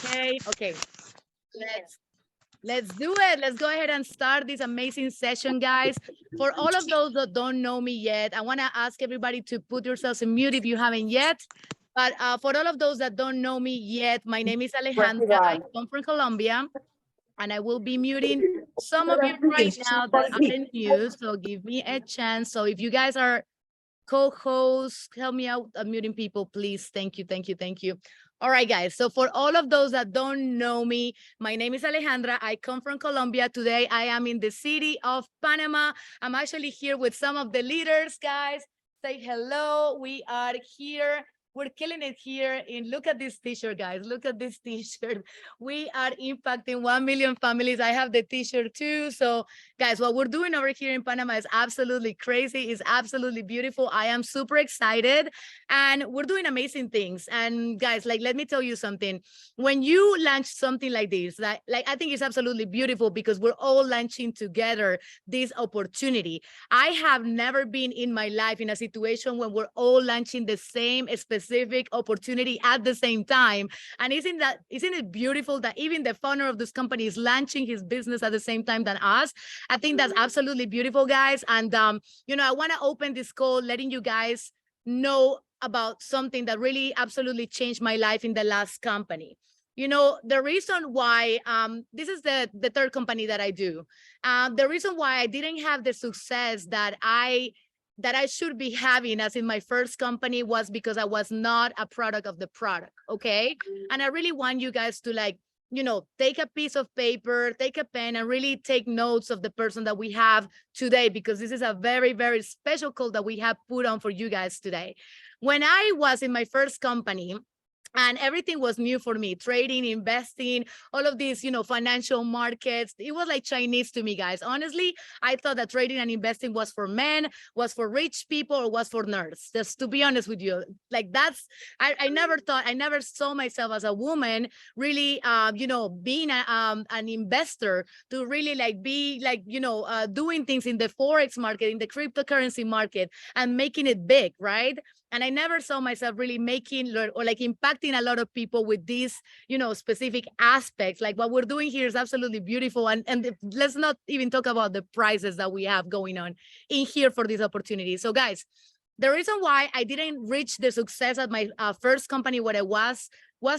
Okay. Let's let's do it. Let's go ahead and start this amazing session, guys. For all of those that don't know me yet, I want to ask everybody to put yourselves in mute if you haven't yet. But for all of those that don't know me yet, my name is Alejandra. I come from Colombia, and I will be muting some of you right now that aren't new. So give me a chance. So if you guys are co-hosts, help me out muting people, please. Thank you, thank you, thank you. All right, guys. So for all of those that don't know me, my name is Alejandra. I come from Colombia. Today, I am in the city of Panama. I'm actually here with some of the leaders, guys. Say hello. We are here. We're killing it here. And look at this t-shirt, guys. Look at this t-shirt. We are impacting 1 million families. I have the t-shirt too. So guys, what we're doing over here in Panama is absolutely crazy. It's absolutely beautiful. I am super excited and we're doing amazing things. And guys, like, let me tell you something. When you launch something like this, like I think it's absolutely beautiful because we're all launching together this opportunity. I have never been in my life in a situation when we're all launching the same specific opportunity at the same time. And isn't it beautiful that even the founder of this company is launching his business at the same time than us? I think that's absolutely beautiful, guys. And, I want to open this call letting you guys know about something that really absolutely changed my life in the last company. The reason why this is the third company that I do. The reason why I didn't have the success that I should be having as in my first company was because I was not a product of the product, okay? And I really want you guys to take a piece of paper, take a pen, and really take notes of the person that we have today, because this is a very, very special call that we have put on for you guys today. When I was in my first company, and everything was new for me, trading, investing, all of these, financial markets. It was like Chinese to me, guys. Honestly, I thought that trading and investing was for men, was for rich people, or was for nerds. Just to be honest with you, like I never saw myself as a woman really, being an investor to really be doing things in the Forex market, in the cryptocurrency market, and making it big, right? And I never saw myself really making or impacting a lot of people with these, specific aspects. Like what we're doing here is absolutely beautiful. And let's not even talk about the prices that we have going on in here for this opportunity. So guys, the reason why I didn't reach the success at my first company, what I was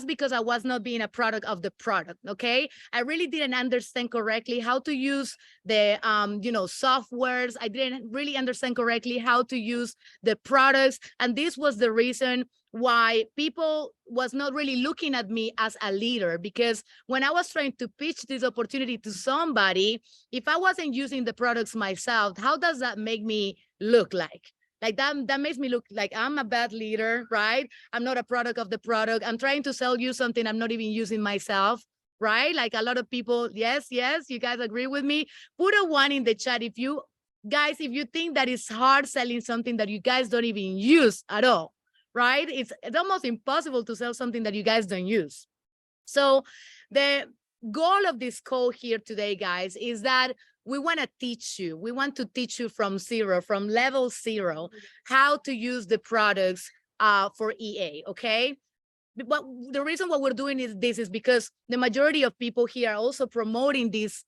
because I was not being a product of the product, okay? I really didn't understand correctly how to use the, softwares. I didn't really understand correctly how to use the products. And this was the reason why people was not really looking at me as a leader, because when I was trying to pitch this opportunity to somebody, if I wasn't using the products myself, how does that make me look like? Like that makes me look like I'm a bad leader, right? I'm not a product of the product. I'm trying to sell you something I'm not even using myself, right? Like a lot of people, yes, you guys agree with me? Put a 1 in the chat if you think that it's hard selling something that you guys don't even use at all, right? It's almost impossible to sell something that you guys don't use. So the goal of this call here today, guys, is that we want to teach you. We want to teach you from zero, from level 0, how to use the products for EA, okay? But the reason why we're doing this is because the majority of people here are also promoting these,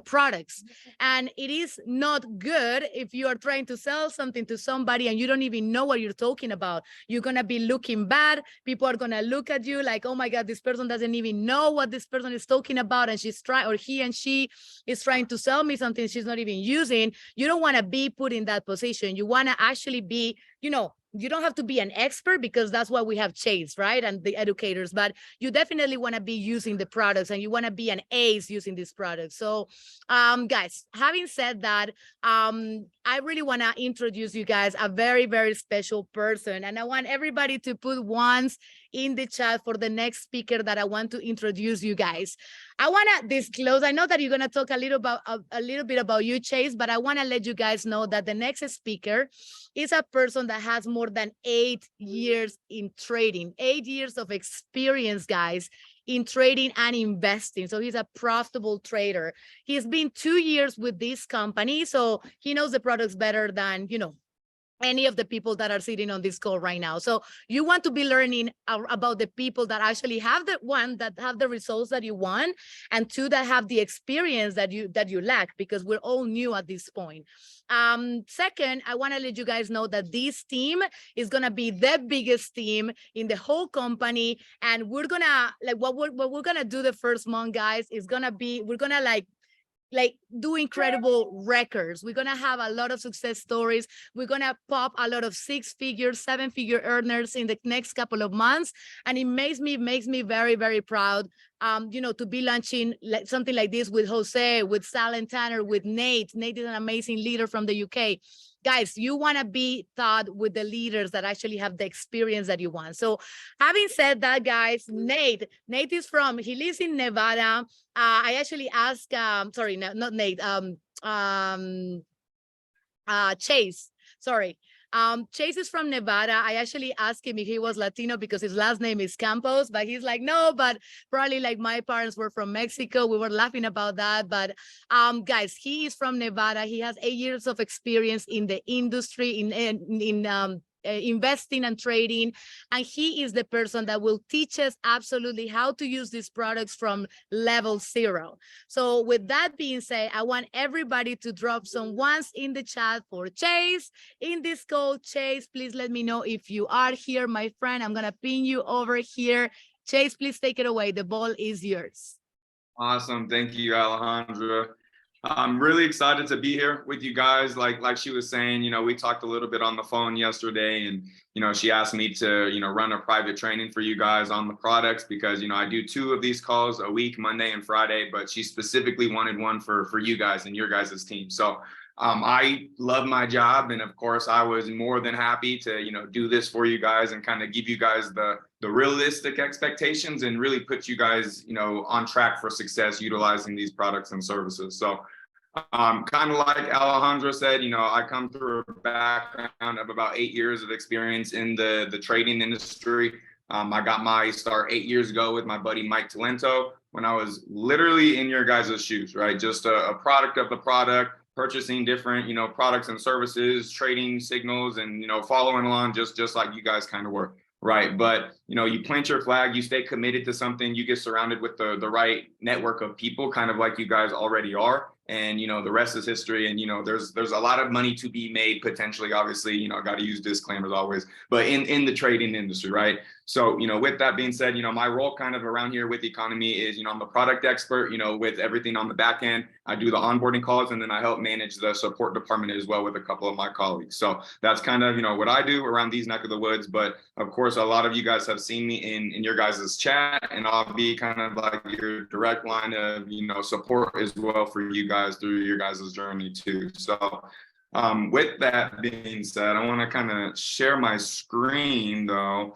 products. And it is not good if you are trying to sell something to somebody and you don't even know what you're talking about. You're going to be looking bad. People are going to look at you like, oh my God, this person doesn't even know what this person is talking about. And he and she is trying to sell me something she's not even using. You don't want to be put in that position. You want to actually be, you don't have to be an expert, because that's why we have Chase, right? And the educators, but you definitely want to be using the products and you want to be an ace using these products. So, guys, having said that, I really want to introduce you guys a very, very special person. And I want everybody to put 1s in the chat for the next speaker that I want to introduce you guys. I want to disclose, I know that you're going to talk a little bit about you, Chase, but I want to let you guys know that the next speaker is a person that has more than 8 years in trading, 8 years of experience, guys, in trading and investing. So he's a profitable trader. He's been 2 years with this company, so he knows the products better than, any of the people that are sitting on this call right now. So you want to be learning about the people that actually have the results that you want, and two, that have the experience that you lack, because we're all new at this point. Second, I want to let you guys know that this team is going to be the biggest team in the whole company. And we're going to, like, what we're going to do the first month, guys, is going to be, we're going to do incredible records. We're going to have a lot of success stories. We're going to pop a lot of 6-figure, 7-figure earners in the next couple of months. And it makes me very, very proud, to be launching something like this with Jose, with Sal and Tanner, with Nate. Nate is an amazing leader from the UK. Guys, you want to be taught with the leaders that actually have the experience that you want. So having said that, guys, Nate is he lives in Nevada. I actually asked, sorry, no, not Nate, Chase, sorry. Chase is from Nevada. I actually asked him if he was Latino because his last name is Campos, but he's like, no, but probably like my parents were from Mexico. We were laughing about that. But guys, he is from Nevada. He has 8 years of experience in the industry, in investing and trading, and he is the person that will teach us absolutely how to use these products from level 0. So with that being said, I want everybody to drop some ones in the chat for Chase in this call. Chase, please let me know if you are here, my friend. I'm gonna pin you over here. Chase, please take it away. The ball is yours. Awesome. Thank you, Alejandra. I'm really excited to be here with you guys. Like she was saying, we talked a little bit on the phone yesterday, and, she asked me to, run a private training for you guys on the products because, I do 2 of these calls a week, Monday and Friday, but she specifically wanted one for you guys and your guys' team. So I love my job. And of course, I was more than happy to, do this for you guys and kind of give you guys the realistic expectations and really put you guys, on track for success utilizing these products and services. So kind of like Alejandra said, I come through a background of about 8 years of experience in the trading industry. I got my start 8 years ago with my buddy Mike Talento when I was literally in your guys' shoes, right? Just a product of the product, purchasing different, products and services, trading signals, and, following along just like you guys kind of were. Right. But, you plant your flag, you stay committed to something, you get surrounded with the right network of people, kind of like you guys already are. And, the rest is history. And, there's a lot of money to be made potentially, obviously, got to use disclaimers always, but in the trading industry. Right. So, with that being said, my role kind of around here with Economy is, I'm the product expert, with everything on the back end. I do the onboarding calls, and then I help manage the support department as well with a couple of my colleagues. So that's kind of, what I do around these neck of the woods. But of course, a lot of you guys have seen me in your guys' chat, and I'll be kind of like your direct line of, support as well for you guys through your guys' journey too. So with that being said, I want to kind of share my screen though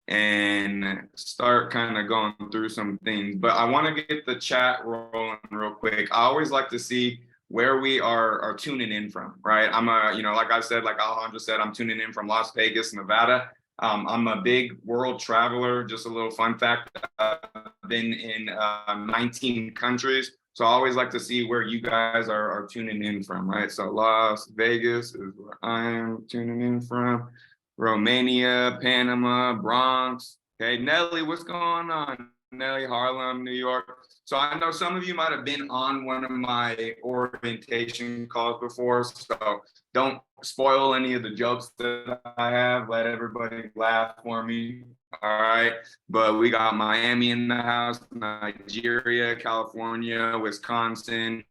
and start kind of going through some things. But I want to get the chat rolling real quick. I always like to see where we are tuning in from, right? I'm like I said, like Alejandra said, I'm tuning in from Las Vegas, Nevada. I'm a big world traveler. Just a little fun fact, I've been in 19 countries. So I always like to see where you guys are tuning in from, right? So Las Vegas is where I am tuning in from. Romania, Panama, Bronx. Okay, Nelly, what's going on? Nelly, Harlem, New York. So I know some of you might have been on one of my orientation calls before, so don't spoil any of the jokes that I have. Let everybody laugh for me. All right. But we got Miami in the house, Nigeria, California, Wisconsin.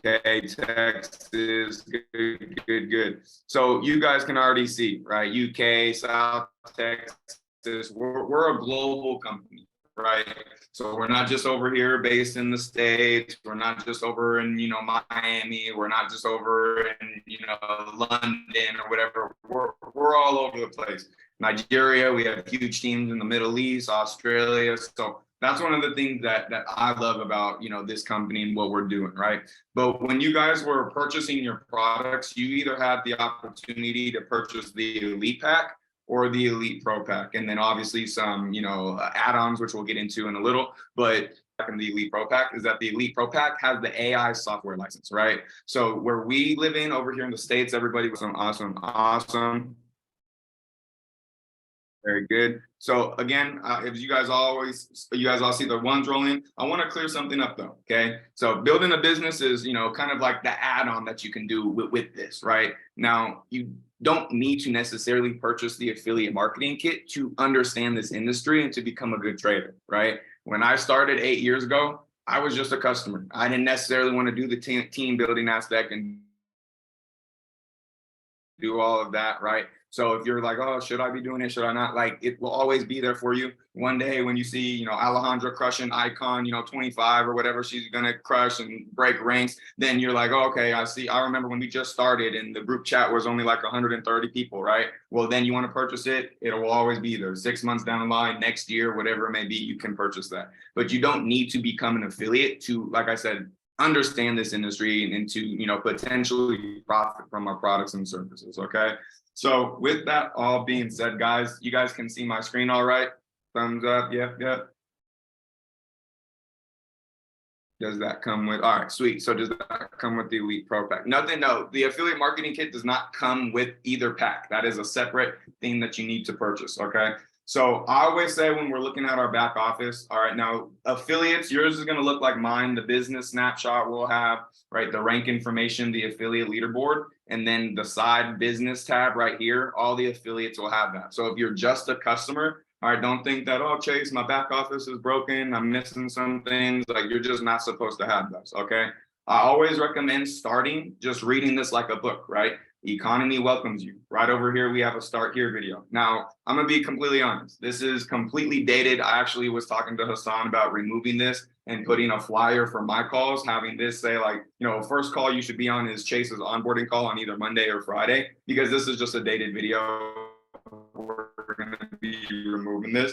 Okay, Texas, good. So you guys can already see, right? UK, South Texas, we're a global company, right? So we're not just over here based in the States. We're not just over in, Miami. We're not just over in, London or whatever. We're all over the place. Nigeria, we have huge teams in the Middle East, Australia. So that's one of the things that I love about, this company and what we're doing, right? But when you guys were purchasing your products, you either had the opportunity to purchase the Elite Pack or the Elite Pro Pack. And then obviously some, add-ons, which we'll get into in a little, but in the Elite Pro Pack is that the Elite Pro Pack has the AI software license, right? So where we live in over here in the States, everybody was awesome. Very good. So again, if you guys all see the ones rolling, I want to clear something up though. Okay. So building a business is, kind of like the add-on that you can do with this, right? Now, you don't need to necessarily purchase the affiliate marketing kit to understand this industry and to become a good trader, right? When I started 8 years ago, I was just a customer. I didn't necessarily want to do the team building aspect and do all of that, right? So if you're like, oh, should I be doing it? Should I not? Like, it will always be there for you. One day when you see, Alejandra crushing Icon, 25 or whatever she's going to crush and break ranks, then you're like, oh, okay, I see. I remember when we just started and the group chat was only like 130 people, right? Well, then you want to purchase it. It will always be there. 6 months down the line, next year, whatever it may be, you can purchase that. But you don't need to become an affiliate to, like I said, understand this industry and to, potentially profit from our products and services, okay? So with that all being said, guys, you guys can see my screen all right? Thumbs up, yep. Does that come with, all right, sweet. So does that come with the Elite Pro Pack? Nothing, no, the affiliate marketing kit does not come with either pack. That is a separate thing that you need to purchase, okay? So I always say when we're looking at our back office, all right, now affiliates, yours is gonna look like mine, the business snapshot we'll have, right? The rank information, the affiliate leaderboard, and then the side business tab right here, all the affiliates will have that. So if you're just a customer, all right, don't think that, oh, Chase, my back office is broken, I'm missing some things, like you're just not supposed to have those, okay? I always recommend starting just reading this like a book, right? Economy welcomes you. Right over here, we have a start here video. Now, I'm gonna be completely honest. This is completely dated. I actually was talking to Hassan about removing this and putting a flyer for my calls, having this say like, first call you should be on is Chase's onboarding call on either Monday or Friday, because this is just a dated video. We're gonna be removing this.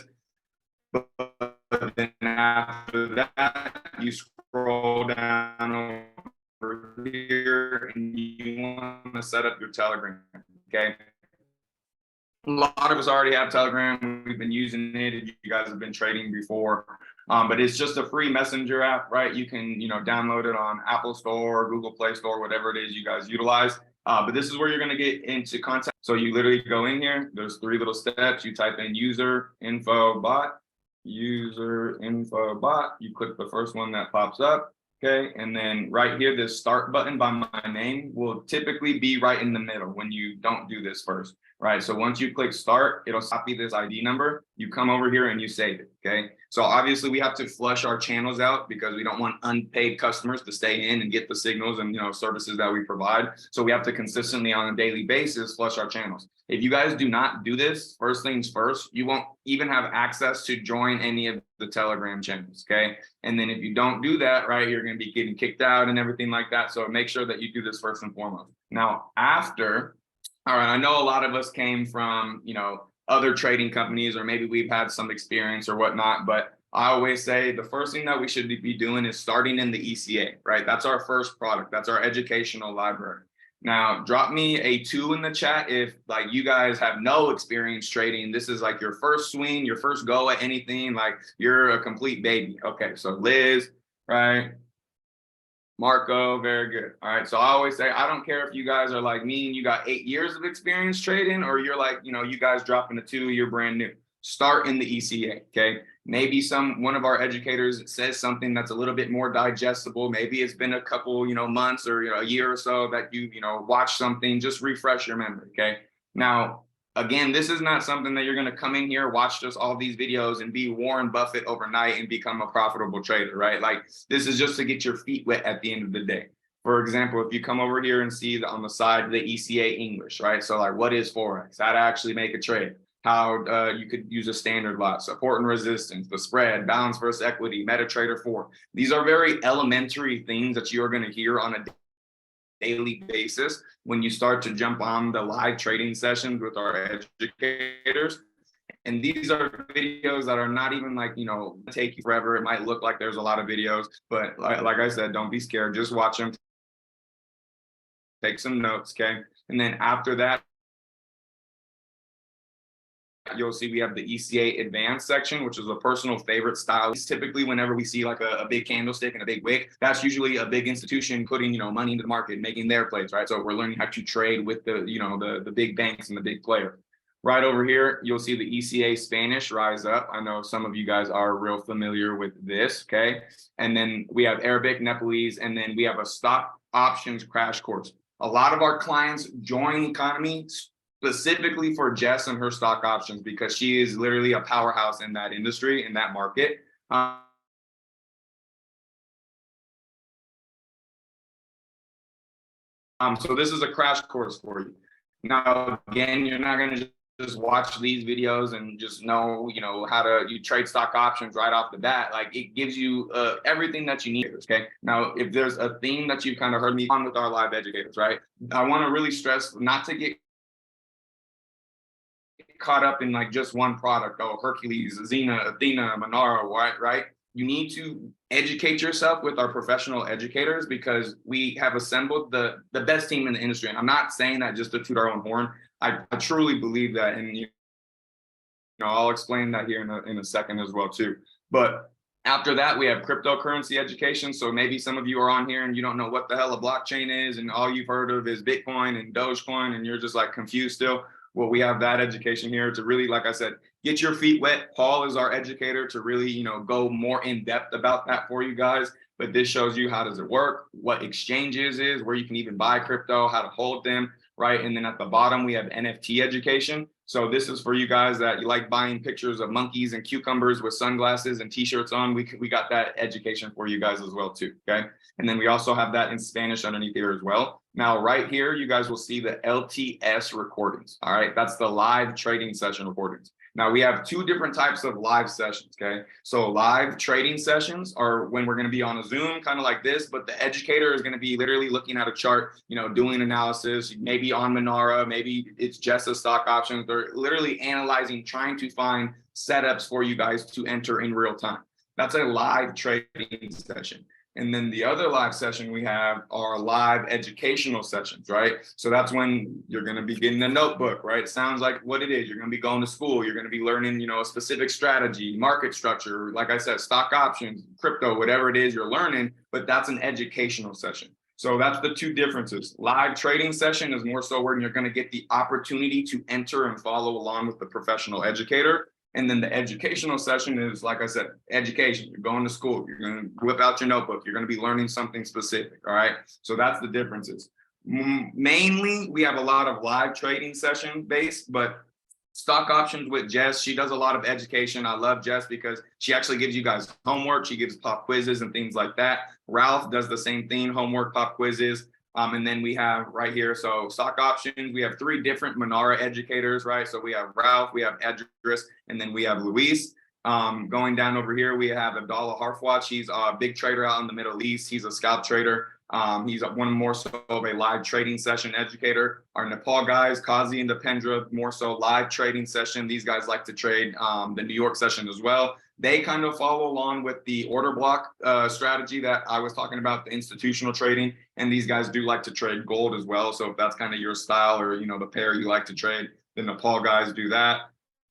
But then after that, you scroll down over here and you want to set up your Telegram, okay? A lot of us already have Telegram. We've been using it. You guys have been trading before, but it's just a free messenger app, right? You can, download it on Apple Store, Google Play Store, whatever it is you guys utilize. But this is where you're going to get into contact. So you literally go in here. There's 3 little steps. You type in user info bot. You click the first one that pops up. Okay, and then right here, this start button by my name will typically be right in the middle when you don't do this first, right? So once you click start, it'll copy this ID number. You come over here and you save it, okay? So obviously we have to flush our channels out because we don't want unpaid customers to stay in and get the signals and services that we provide. So we have to consistently on a daily basis flush our channels. If you guys do not do this, first things first, you won't even have access to join any of the Telegram channels, okay? And then if you don't do that, right, you're going to be getting kicked out and everything like that. So make sure that you do this first and foremost. Now, after, all right, I know a lot of us came from, other trading companies, or maybe we've had some experience or whatnot, but I always say the first thing that we should be doing is starting in the ECA, right? That's our first product. That's our educational library. Now, drop me a 2 in the chat if like you guys have no experience trading. This is like your first swing, your first go at anything, like you're a complete baby. Okay, so Liz, right? Marco, very good. All right, so I always say, I don't care if you guys are like me and you got 8 years of experience trading, or you're like, you guys dropping a 2, you're brand new. Start in the ECA, okay? Maybe one of our educators says something that's a little bit more digestible. Maybe it's been a couple, months or a year or so that you watched something. Just refresh your memory, okay? Now, again, this is not something that you're going to come in here, watch just all these videos and be Warren Buffett overnight and become a profitable trader, right? Like this is just to get your feet wet at the end of the day. For example, if you come over here and see on the side the ECA English, right? So like, what is Forex? How to actually make a trade? How you could use a standard lot, support and resistance, the spread, balance versus equity, MetaTrader 4. These are very elementary things that you're going to hear on a daily basis when you start to jump on the live trading sessions with our educators. And these are videos that are not even like, take you forever. It might look like there's a lot of videos, but like I said, don't be scared. Just watch them. Take some notes, okay? And then after that, you'll see we have the ECA advanced section, which is a personal favorite style. Typically, whenever we see like a big candlestick and a big wick, that's usually a big institution putting, money into the market, making their plays, right? So we're learning how to trade with the big banks and the big player. Right over here, you'll see the ECA Spanish rise up. I know some of you guys are real familiar with this, okay? And then we have Arabic, Nepalese, and then we have a stock options crash course. A lot of our clients join Economy specifically for Jess and her stock options because she is literally a powerhouse in that industry, in that market. So this is a crash course for you. Now, again, you're not going to just watch these videos and just know, how to trade stock options right off the bat. Like, it gives you everything that you need. Okay. Now, if there's a theme that you've kind of heard me on with our live educators, right? I want to really stress not to get caught up in like just one product. Oh, Hercules, Xena, Athena, Monaro, right? You need to educate yourself with our professional educators because we have assembled the best team in the industry. And I'm not saying that just to toot our own horn. I truly believe that, and I'll explain that here in a second as well too. But after that, we have cryptocurrency education. So maybe some of you are on here and you don't know what the hell a blockchain is, and all you've heard of is Bitcoin and Dogecoin, and you're just like confused still. Well, we have that education here to really, like I said, get your feet wet. Paul is our educator to really, go more in depth about that for you guys. But this shows you how does it work, what exchanges is, where you can even buy crypto, how to hold them. Right. And then at the bottom, we have NFT education. So this is for you guys that you like buying pictures of monkeys and cucumbers with sunglasses and T-shirts on. We got that education for you guys as well, too. OK. And then we also have that in Spanish underneath here as well. Now, right here, you guys will see the LTS recordings. All right. That's the live trading session recordings. Now, we have two different types of live sessions, okay? So live trading sessions are when we're going to be on a Zoom, kind of like this, but the educator is going to be literally looking at a chart, doing analysis, maybe on Monaro, maybe it's just a stock options. They're literally analyzing, trying to find setups for you guys to enter in real time. That's a live trading session. And then the other live session we have are live educational sessions, right? So that's when you're going to be getting a notebook, right? It sounds like what it is. You're going to be going to school. You're going to be learning, a specific strategy, market structure, like I said, stock options, crypto, whatever it is you're learning, but that's an educational session. So that's the two differences. Live trading session is more so where you're going to get the opportunity to enter and follow along with the professional educator. And then the educational session is, like I said, education. You're going to school. You're going to whip out your notebook. You're going to be learning something specific. All right. So that's the differences. Mainly, we have a lot of live trading session based, but stock options with Jess, she does a lot of education. I love Jess because she actually gives you guys homework. She gives pop quizzes and things like that. Ralph does the same thing, homework, pop quizzes. And then we have right here, so stock options, we have three different Monaro educators, right? So we have Ralph, we have Edris, and then we have Luis. Going down over here, we have Abdallah Harfwatch. He's a big trader out in the Middle East. He's a scalp trader. He's one more so of a live trading session educator. Our Nepal guys, Kazi and Dependra, more so live trading session. These guys like to trade the New York session as well. They kind of follow along with the order block strategy that I was talking about, the institutional trading. And these guys do like to trade gold as well. So if that's kind of your style or, the pair you like to trade, the Nepal guys do that.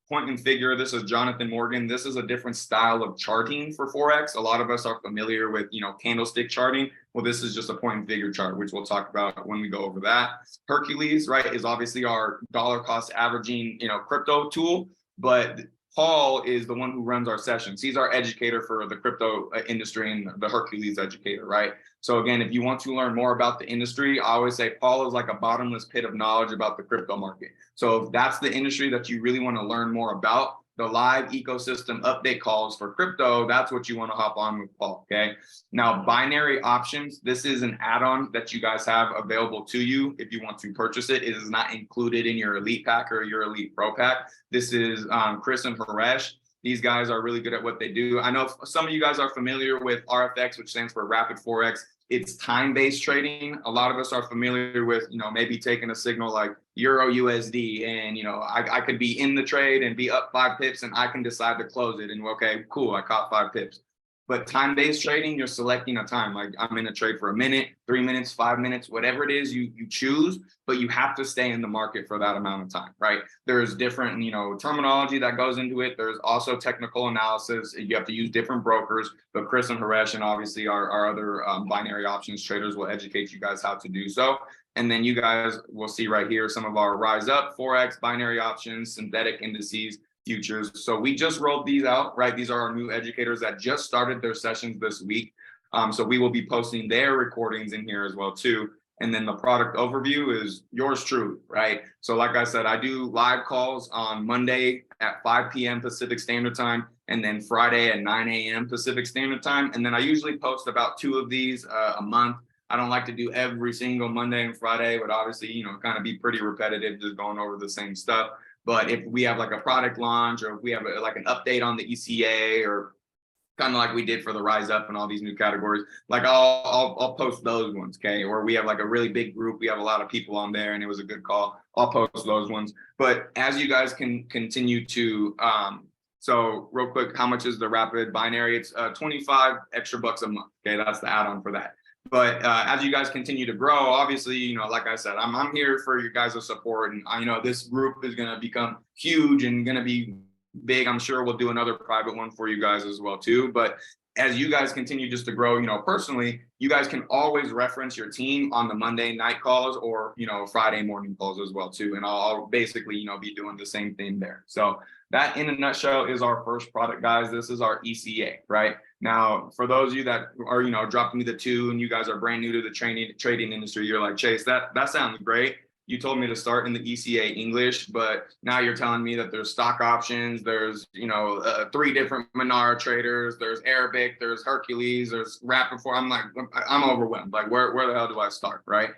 Point and figure, this is Jonathan Morgan. This is a different style of charting for Forex. A lot of us are familiar with, candlestick charting. Well, this is just a point and figure chart, which we'll talk about when we go over that. Hercules, right, is obviously our dollar cost averaging, crypto tool, but Paul is the one who runs our sessions. He's our educator for the crypto industry and the Hercules educator, right? So again, if you want to learn more about the industry, I always say Paul is like a bottomless pit of knowledge about the crypto market. So if that's the industry that you really want to learn more about, the live ecosystem update calls for crypto, that's what you want to hop on with Paul, okay? Now, binary options, this is an add-on that you guys have available to you if you want to purchase it. It is not included in your Elite Pack or your Elite Pro Pack. This is Chris and Haresh. These guys are really good at what they do. I know some of you guys are familiar with RFX, which stands for Rapid Forex. It's time-based trading. A lot of us are familiar with, maybe taking a signal like Euro USD and, I could be in the trade and be up 5 pips and I can decide to close it. And okay, cool, I caught 5 pips. But time-based trading, you're selecting a time. Like I'm in a trade for a minute, 3 minutes, 5 minutes, whatever it is you choose, but you have to stay in the market for that amount of time, right? There's different, terminology that goes into it. There's also technical analysis. You have to use different brokers, but Chris and Haresh and obviously our other binary options traders will educate you guys how to do so. And then you guys will see right here some of our rise up, Forex, binary options, synthetic indices, futures. So we just rolled these out, right? These are our new educators that just started their sessions this week. So we will be posting their recordings in here as well too. And then the product overview is yours truly, right? So like I said, I do live calls on Monday at 5 p.m. Pacific Standard Time, and then Friday at 9 a.m. Pacific Standard Time. And then I usually post about 2 of these a month. I don't like to do every single Monday and Friday, but obviously, kind of be pretty repetitive, just going over the same stuff. But if we have like a product launch, or if we have like an update on the ECA, or kind of like we did for the Rise Up and all these new categories, like I'll post those ones, okay? Or we have like a really big group, we have a lot of people on there and it was a good call, I'll post those ones. But as you guys can continue to, so real quick, how much is the rapid binary? It's 25 extra bucks a month, okay? That's the add-on for that. But as you guys continue to grow, obviously, like I said, I'm here for you guys' support. And I know this group is going to become huge and going to be big. I'm sure we'll do another private one for you guys as well, too. But as you guys continue just to grow, personally, you guys can always reference your team on the Monday night calls or, Friday morning calls as well, too. And I'll basically, be doing the same thing there. So that in a nutshell is our first product, guys. This is our ECA, right? Now, for those of you that are, dropping me the 2 and you guys are brand new to the trading industry, you're like, Chase, that sounds great. You told me to start in the ECA English, but now you're telling me that there's stock options, there's, 3 different Menara traders, there's Arabic, there's Hercules, there's Rapid 4. I'm like, I'm overwhelmed. Like, where the hell do I start, right?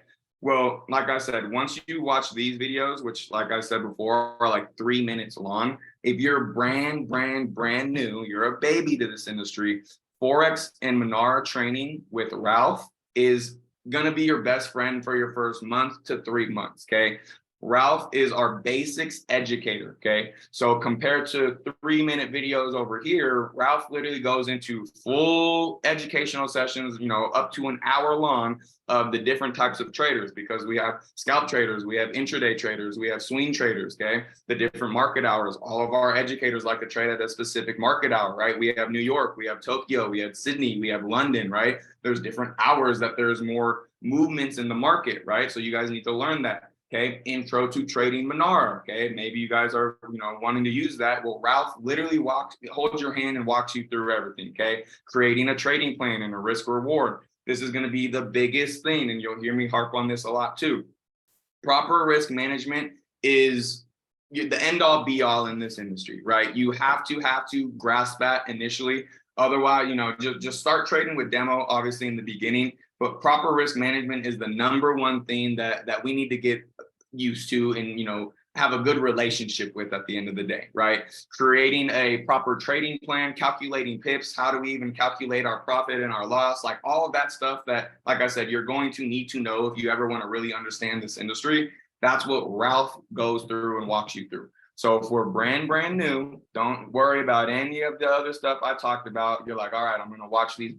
Well, like I said, once you watch these videos, which, like I said before, are like 3 minutes long, if you're brand new, you're a baby to this industry, Forex and Menara training with Ralph is going to be your best friend for your first month to 3 months, okay? Ralph is our basics educator, okay? So compared to 3-minute videos over here, Ralph literally goes into full educational sessions, up to an hour long of the different types of traders, because we have scalp traders, we have intraday traders, we have swing traders, okay? The different market hours. All of our educators like to trade at a specific market hour, right? We have New York, we have Tokyo, we have Sydney, we have London, right? There's different hours that there's more movements in the market, right? So you guys need to learn that. Okay, intro to trading Menara. Okay, maybe you guys are, wanting to use that. Well, Ralph literally holds your hand and walks you through everything. Okay, creating a trading plan and a risk reward. This is going to be the biggest thing, and you'll hear me harp on this a lot too. Proper risk management is the end all be all in this industry, right? You have to grasp that initially. Otherwise, just start trading with demo, obviously in the beginning. But proper risk management is the number one thing that we need to get used to and, have a good relationship with at the end of the day, right? Creating a proper trading plan, calculating pips, how do we even calculate our profit and our loss, like all of that stuff that, like I said, you're going to need to know if you ever want to really understand this industry. That's what Ralph goes through and walks you through. So if we're brand new, don't worry about any of the other stuff I talked about. You're like, all right, I'm going to watch these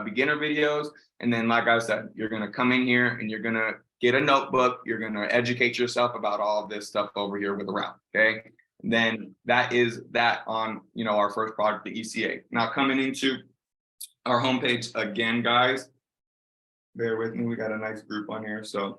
beginner videos. And then, like I said, you're going to come in here and you're going to get a notebook. You're going to educate yourself about all of this stuff over here with Ralph. Okay. And then that is that on, our first product, the ECA. Now coming into our homepage again, guys, bear with me. We got a nice group on here. So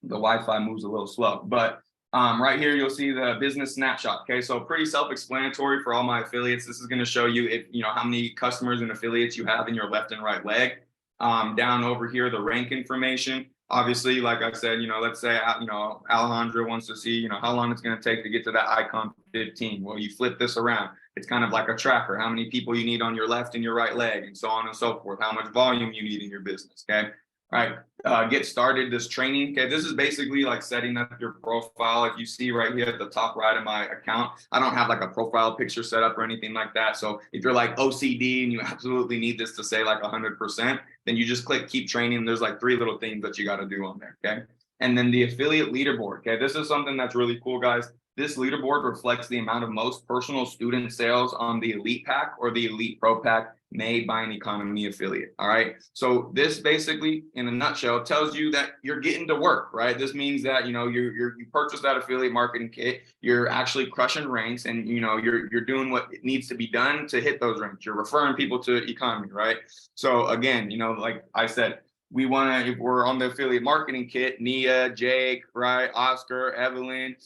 the Wi-Fi moves a little slow, but right here, you'll see the business snapshot. Okay, so pretty self-explanatory for all my affiliates. This is going to show you if how many customers and affiliates you have in your left and right leg. Down over here, the rank information. Obviously, like I said, let's say Alejandro wants to see how long it's going to take to get to that icon 15. Well, you flip this around. It's kind of like a tracker. How many people you need on your left and your right leg, and so on and so forth. How much volume you need in your business. Okay. All right, get started this training. Okay, this is basically like setting up your profile. If you see right here at the top right of my account, I don't have like a profile picture set up or anything like that. So if you're like OCD and you absolutely need this to say like 100%, then you just click keep training. There's like 3 little things that you got to do on there. Okay, and then the affiliate leaderboard. Okay, this is something that's really cool, guys. This leaderboard reflects the amount of most personal student sales on the Elite Pack or the Elite Pro Pack made by an economy affiliate. All right. So this basically, in a nutshell, tells you that you're getting to work, right? This means that, you know, you purchase that affiliate marketing kit, you're actually crushing ranks, and, you know, you're doing what needs to be done to hit those ranks. You're referring people to economy, right? So again, you know, like I said, we want to, if we're on the affiliate marketing kit, Nia, Jake, right, Oscar, Evelyn,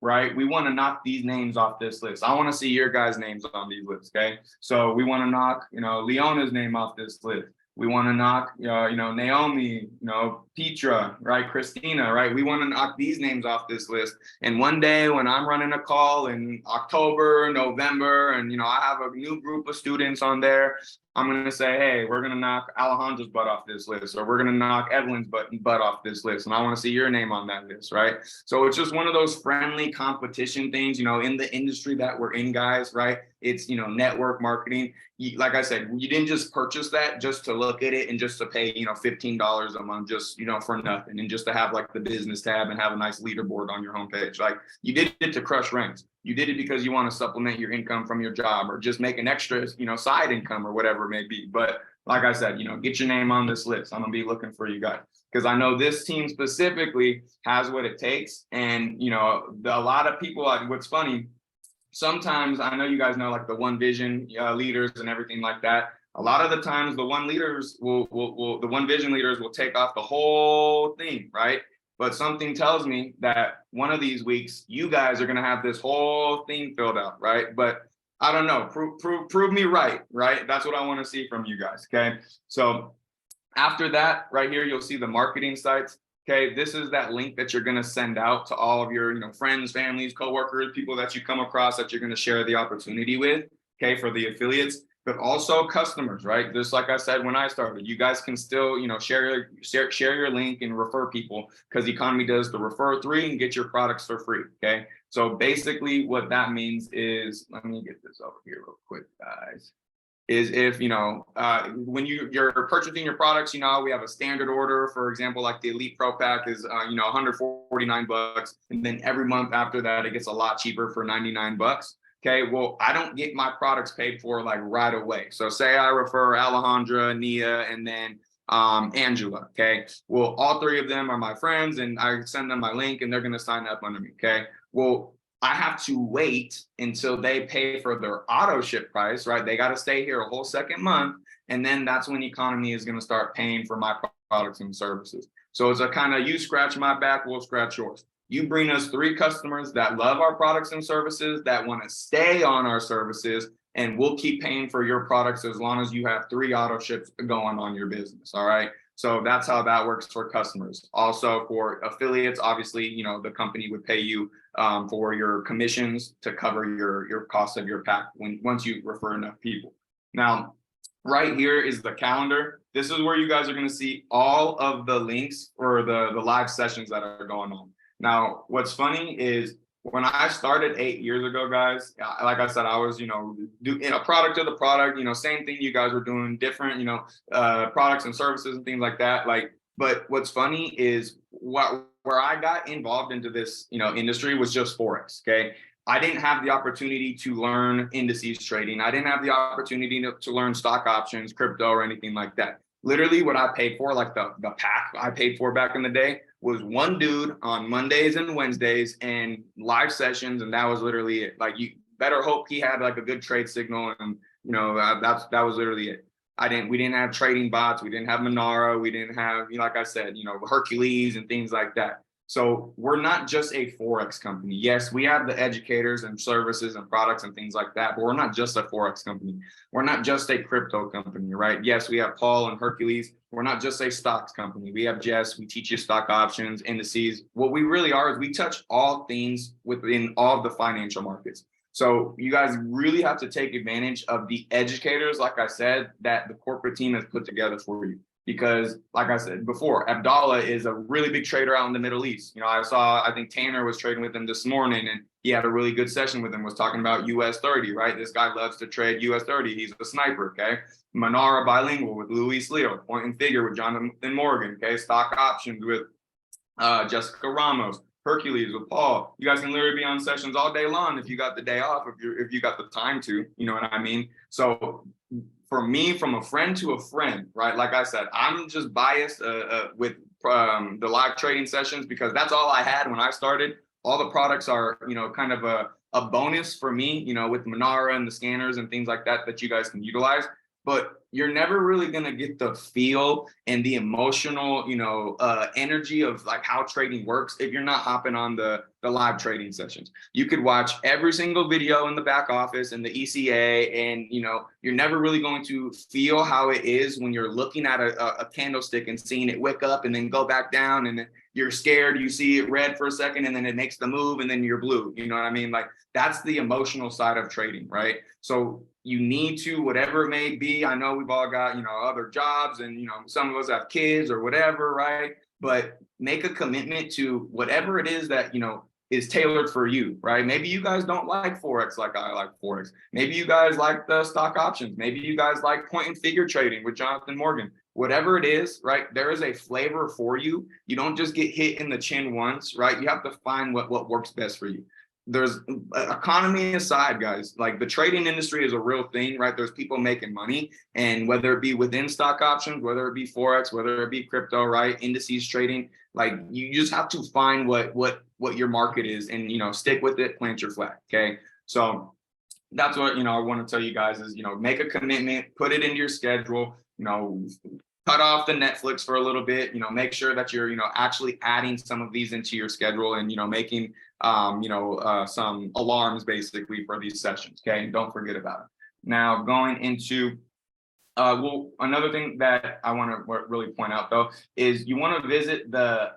right? We want to knock these names off this list. I want to see your guys' names on these lists, okay? So we want to knock, you know, Leona's name off this list. We want to knock, you know, Naomi, you know, Petra, right? Christina, right? We want to knock these names off this list. And one day when I'm running a call in October, November, and, you know, I have a new group of students on there, I'm going to say, hey, we're going to knock Alejandra's butt off this list, or we're going to knock Evelyn's butt off this list. And I want to see your name on that list, right? So it's just one of those friendly competition things, you know, in the industry that we're in, guys, right? It's, you know, network marketing. Like I said, you didn't just purchase that just to look at it and just to pay, you know, $15 a month, just, you know, for nothing, and just to have like the business tab and have a nice leaderboard on your homepage. Like, you did it to crush ranks. You did it because you want to supplement your income from your job, or just make an extra, you know, side income, or whatever it may be. But like I said, you know, get your name on this list. I'm gonna be looking for you guys, because I know this team specifically has what it takes. And, you know, a lot of people, what's funny, sometimes, I know you guys know, like the One Vision leaders and everything like that. A lot of the times the One leaders the One Vision leaders will take off the whole thing, right? But something tells me that one of these weeks, you guys are going to have this whole thing filled out, right? But I don't know, prove me right, right? That's what I want to see from you guys, okay? So after that, right here, you'll see the marketing sites. Okay, this is that link that you're going to send out to all of your, you know, friends, families, coworkers, people that you come across that you're going to share the opportunity with, okay, for the affiliates, but also customers, right? Just like I said when I started, you guys can still, you know, share your link and refer people, because economy does the refer 3 and get your products for free, okay? So basically what that means is, let me get this over here real quick, guys. Is if, you know, when you're purchasing your products, you know, we have a standard order, for example, like the Elite Pro Pack is, you know, $149. And then every month after that, it gets a lot cheaper for $99. Okay, well, I don't get my products paid for like right away. So say I refer Alejandra, Nia, and then Angela, okay? Well, all 3 of them are my friends, and I send them my link and they're gonna sign up under me, okay? Well, I have to wait until they pay for their auto ship price, right? They got to stay here a whole second month. And then that's when economy is going to start paying for my products and services. So it's a kind of, you scratch my back, we'll scratch yours. You bring us 3 customers that love our products and services, that want to stay on our services, and we'll keep paying for your products as long as you have 3 auto ships going on your business. All right. So that's how that works for customers. Also for affiliates, obviously, you know, the company would pay you for your commissions to cover your cost of your pack once you refer enough people. Now, right here is the calendar. This is where you guys are going to see all of the links for the live sessions that are going on. Now, what's funny is when I started 8 years ago, guys, like I said, I was, you know, a product of the product, you know, same thing you guys were doing, different, you know, products and services and things like that. Like, but what's funny is where I got involved into this, you know, industry was just Forex. Okay. I didn't have the opportunity to learn indices trading. I didn't have the opportunity to learn stock options, crypto, or anything like that. Literally what I paid for, like the pack I paid for back in the day, was one dude on Mondays and Wednesdays and live sessions. And that was literally it. Like, you better hope he had like a good trade signal. And, you know, that was literally it. We didn't have trading bots. We didn't have Monara. We didn't have, you know, like I said, you know, Hercules and things like that. So we're not just a Forex company. Yes, we have the educators and services and products and things like that, but we're not just a Forex company. We're not just a crypto company, right? Yes, we have Paul and Hercules. We're not just a stocks company. We have Jess. We teach you stock options, indices. What we really are is we touch all things within all of the financial markets. So you guys really have to take advantage of the educators, like I said, that the corporate team has put together for you. Because, like I said before, Abdallah is a really big trader out in the Middle East. You know, I think Tanner was trading with him this morning, and he had a really good session with him, was talking about US 30, right? This guy loves to trade US 30. He's a sniper, okay? Manara bilingual with Luis Leo, point and figure with Jonathan Morgan, okay? Stock options with Jessica Ramos, Hercules with Paul. You guys can literally be on sessions all day long if you got the day off, if you got the time to, you know what I mean? So for me, from a friend to a friend, right? Like I said, I'm just biased with the live trading sessions because that's all I had when I started. All the products are, kind of a bonus for me, with Monara and the scanners and things like that that you guys can utilize. But you're never really going to get the feel and the emotional, energy of like how trading works if you're not hopping on the live trading sessions. You could watch every single video in the back office and the ECA, and you're never really going to feel how it is when you're looking at a candlestick and seeing it wick up and then go back down, and you're scared, you see it red for a second and then it makes the move and then you're blue. You know what I mean? Like that's the emotional side of trading, right? So you need to, whatever it may be. I know we've all got, other jobs and, some of us have kids or whatever, right? But make a commitment to whatever it is that, is tailored for you, right? Maybe you guys don't like Forex like I like Forex. Maybe you guys like the stock options. Maybe you guys like point and figure trading with Jonathan Morgan. Whatever it is, right? There is a flavor for you. You don't just get hit in the chin once, right? You have to find what works best for you. There's economy aside, guys, like the trading industry is a real thing, right? There's people making money, and whether it be within stock options, whether it be Forex, whether it be crypto, right? Indices trading, like you just have to find what your market is and, stick with it, plant your flag. Okay. So that's what, I want to tell you guys is, make a commitment, put it into your schedule, cut off the Netflix for a little bit, make sure that you're, actually adding some of these into your schedule and, making, some alarms basically for these sessions. Okay. And don't forget about it. Now going into, another thing that I want to really point out though, is you want to visit the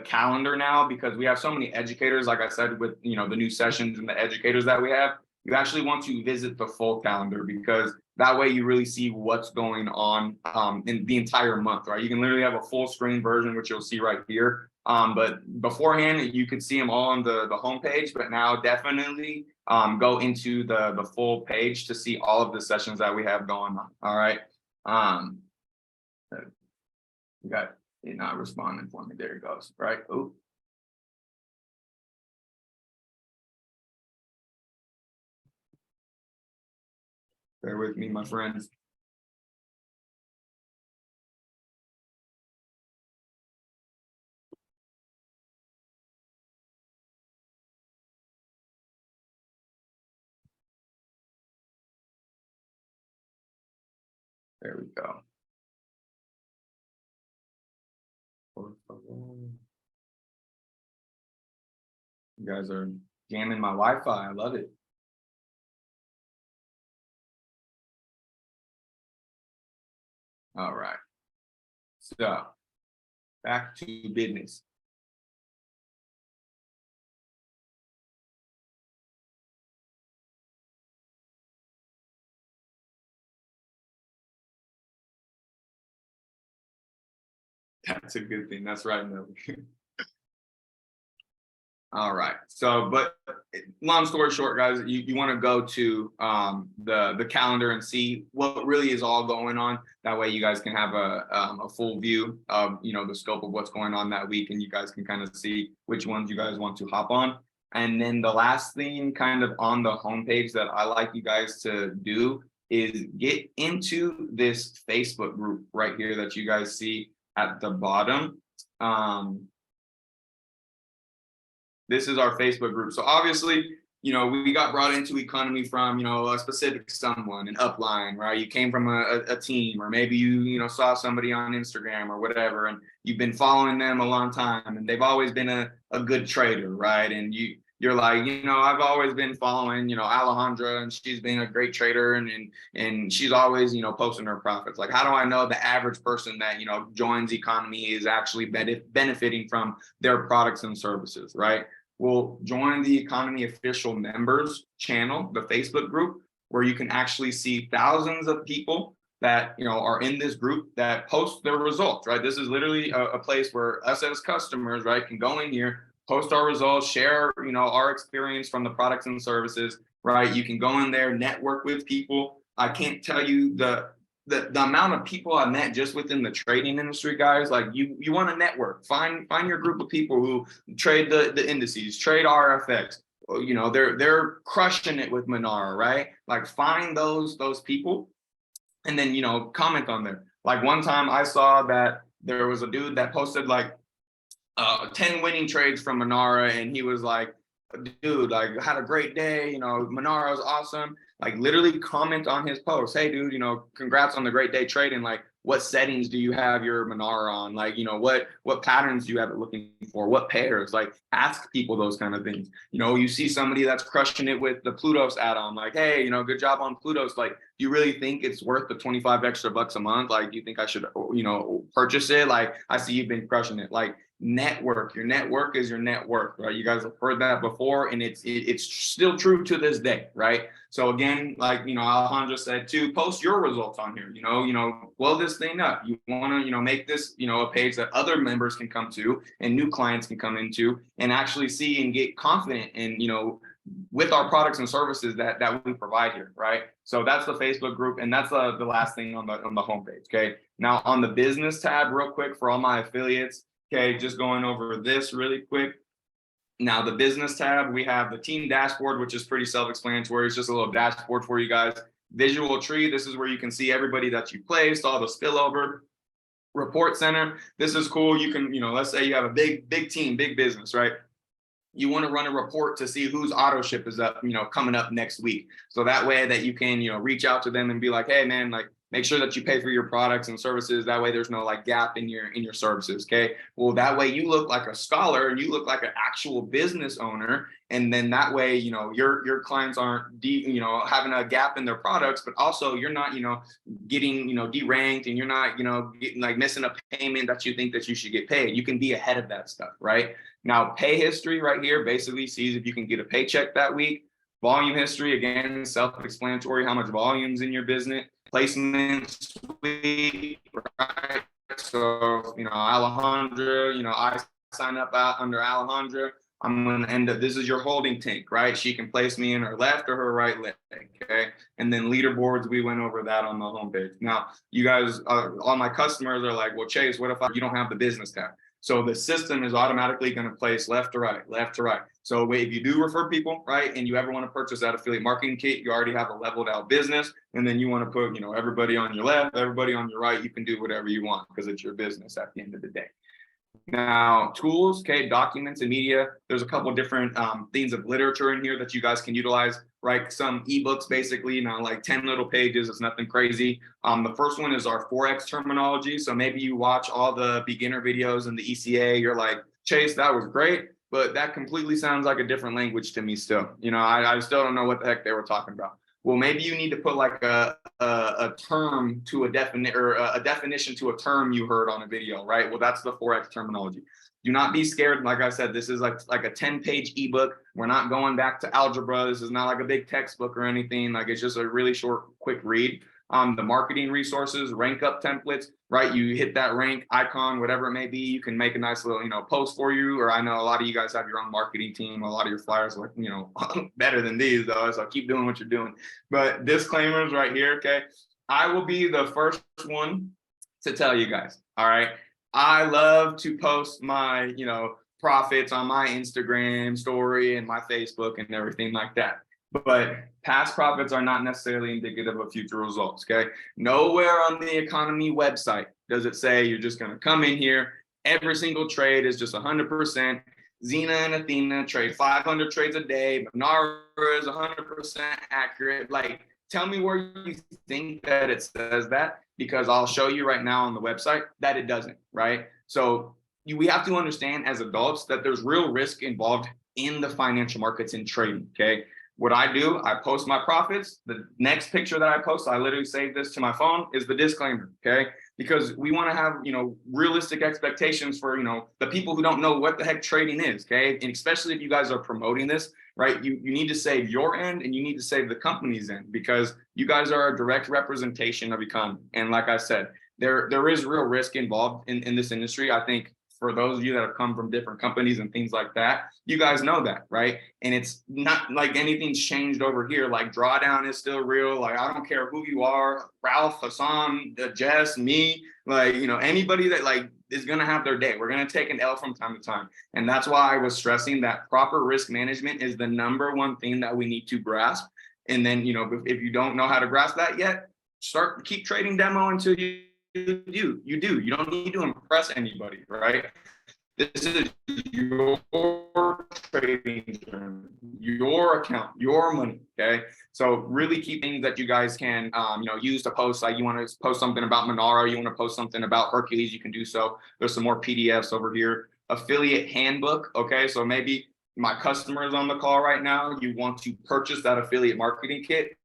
calendar now, because we have so many educators, like I said, with, the new sessions and the educators that we have. You actually want to visit the full calendar, because that way you really see what's going on in the entire month, right? You can literally have a full screen version, which you'll see right here. But beforehand, you could see them all on the homepage, but now definitely go into the full page to see all of the sessions that we have going on. All right. You got it not responding for me. There it goes. Right. Oh. Bear with me, my friends. There we go. You guys are jamming my Wi-Fi. I love it. All right. So back to business. That's a good thing. That's right, Mel. All right. So, but long story short, guys, you want to go to the calendar and see what really is all going on. That way, you guys can have a full view of the scope of what's going on that week, and you guys can kind of see which ones you guys want to hop on. And then the last thing, kind of on the homepage, that I like you guys to do is get into this Facebook group right here that you guys see at the bottom. This is our Facebook group. So obviously, we got brought into economy from, a specific someone, an upline, right? You came from a team, or maybe you saw somebody on Instagram or whatever, and you've been following them a long time, and they've always been a good trader, right? And you're like, I've always been following, Alejandra, and she's been a great trader, and she's always, posting her profits. Like, how do I know the average person that, joins economy is actually benefiting from their products and services, right? Well, join the Economy Official Members channel, the Facebook group, where you can actually see thousands of people that are in this group that post their results, right? This is literally a place where us as customers, right, can go in here, post our results, share our experience from the products and services, right? You can go in there, network with people. I can't tell you the amount of people I met just within the trading industry, guys. Like, you want to network, find your group of people who trade the indices, trade RFX. They're crushing it with Monara, right? Like, find those people and then, you know, comment on there. Like one time I saw that there was a dude that posted like 10 winning trades from Manara, and he was like, dude, like had a great day, you know, Manara was awesome. Like literally comment on his post. Hey dude, you know, congrats on the great day trading. Like what settings do you have your Manara on? Like, you know, what patterns do you have it looking for? What pairs? Like ask people those kind of things. You know, you see somebody that's crushing it with the Plutos add-on, like, hey, you know, good job on Plutos. Like, do you really think it's worth the 25 extra bucks a month? Like, do you think I should, you know, purchase it? Like, I see you've been crushing it. Like, network. Your network is your net worth, right? You guys have heard that before, and it's still true to this day, right? So again, like, you know, Alejandro said too, post your results on here. You know, blow this thing up. You want to, you know, make this, you know, a page that other members can come to and new clients can come into and actually see and get confident in, you know, with our products and services that we provide here, right? So that's the Facebook group, and that's the last thing on the homepage. Okay. Now on the business tab, real quick for all my affiliates. Okay, just going over this really quick. Now, the business tab, we have the team dashboard, which is pretty self-explanatory. It's just a little dashboard for you guys. Visual tree, this is where you can see everybody that you placed, all the spillover. Report center, this is cool. You can, you know, let's say you have a big team, big business, right? You want to run a report to see whose auto ship is up, you know, coming up next week. So that way that you can, you know, reach out to them and be like, hey man, like make sure that you pay for your products and services. That way there's no like gap in your services. Okay. Well, that way you look like a scholar and you look like an actual business owner. And then that way, you know, your clients aren't you know, having a gap in their products, but also you're not, you know, getting, you know, deranked, and you're not, you know, getting like missing a payment that you think that you should get paid. You can be ahead of that stuff, right? Now, pay history right here basically sees if you can get a paycheck that week. Volume history, again, self-explanatory, how much volume's in your business. Placements week, right? So, you know, Alejandra, you know, I sign up under Alejandra. I'm going to end up, this is your holding tank, right? She can place me in her left or her right leg, okay? And then leaderboards, we went over that on the homepage. Now, you guys, all my customers are like, well, Chase, what if you don't have the business tab? So the system is automatically going to place left to right, left to right. So if you do refer people, right, and you ever want to purchase that affiliate marketing kit, you already have a leveled out business, and then you want to put, you know, everybody on your left, everybody on your right. You can do whatever you want because it's your business at the end of the day. Now, tools, okay, documents and media. There's a couple different themes of literature in here that you guys can utilize, right? Some ebooks, basically, you know, like 10 little pages. It's nothing crazy. The first one is our Forex terminology. So maybe you watch all the beginner videos in the ECA. You're like, Chase, that was great, but that completely sounds like a different language to me still. You know, I still don't know what the heck they were talking about. Well, maybe you need to put like a term to a definition to a term you heard on a video, right? Well, that's the Forex terminology. Do not be scared. Like I said, this is like a 10-page ebook. We're not going back to algebra. This is not like a big textbook or anything. Like it's just a really short, quick read. The marketing resources, rank up templates, right? You hit that rank icon, whatever it may be. You can make a nice little, you know, post for you. Or I know a lot of you guys have your own marketing team. A lot of your flyers are like, you know, better than these though. So keep doing what you're doing. But disclaimers right here, okay? I will be the first one to tell you guys, all right? I love to post my, you know, profits on my Instagram story and my Facebook and everything like that. But past profits are not necessarily indicative of future results, okay? Nowhere on the economy website does it say you're just gonna come in here, every single trade is just 100%. Xena and Athena trade 500 trades a day, but Nara is 100% accurate. Like, tell me where you think that it says that, because I'll show you right now on the website that it doesn't, right? So we have to understand as adults that there's real risk involved in the financial markets and trading, okay? What I do, I post my profits. The next picture that I post, I literally save this to my phone, is the disclaimer, okay? Because we want to have, you know, realistic expectations for, you know, the people who don't know what the heck trading is, okay? And especially if you guys are promoting this, right? You need to save your end and you need to save the company's end, because you guys are a direct representation of economy. And like I said, there is real risk involved in this industry. I think for those of you that have come from different companies and things like that, you guys know that, right? And it's not like anything's changed over here. Like drawdown is still real. Like, I don't care who you are, Ralph, Hassan, Jess, me, like, you know, anybody that like is going to have their day. We're going to take an L from time to time. And that's why I was stressing that proper risk management is the number one thing that we need to grasp. And then, you know, if you don't know how to grasp that yet, keep trading demo until you do. You don't need to impress anybody, right? This is your trading journey, your account, your money. Okay. So really keep things that you guys can, use to post. Like you want to post something about Monaro, you want to post something about Hercules, you can do so. There's some more PDFs over here. Affiliate handbook. Okay. So maybe my customers on the call right now, you want to purchase that affiliate marketing kit,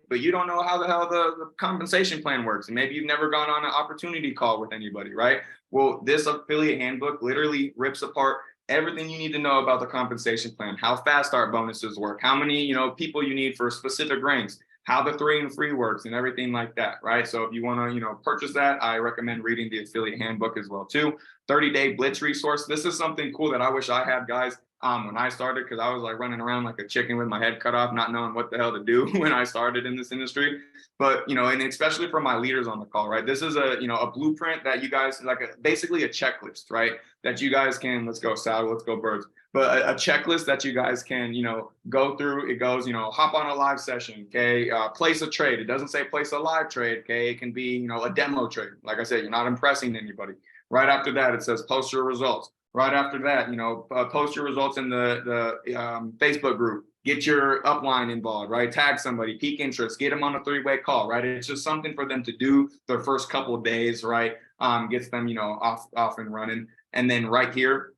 but you don't know how the hell the compensation plan works. And maybe you've never gone on an opportunity call with anybody, right? Well, this affiliate handbook literally rips apart everything you need to know about the compensation plan, how fast start bonuses work, how many, people you need for specific ranks, how the 3 and free works and everything like that, right? So if you want to, purchase that, I recommend reading the affiliate handbook as well too. 30-day blitz resource. This is something cool that I wish I had, guys. When I started, because I was like running around like a chicken with my head cut off, not knowing what the hell to do when I started in this industry. But, and especially for my leaders on the call, right? This is a blueprint that you guys, basically a checklist, right? That you guys can, let's go Sal, let's go Birds. But a checklist that you guys can, go through. It goes, hop on a live session, okay? Place a trade. It doesn't say place a live trade, okay? It can be, a demo trade. Like I said, you're not impressing anybody. Right after that, it says post your results. Right after that, post your results in the Facebook group. Get your upline involved, right? Tag somebody, peak interest, get them on a 3-way call, right? It's just something for them to do their first couple of days, right? Gets them, off and running. And then right here,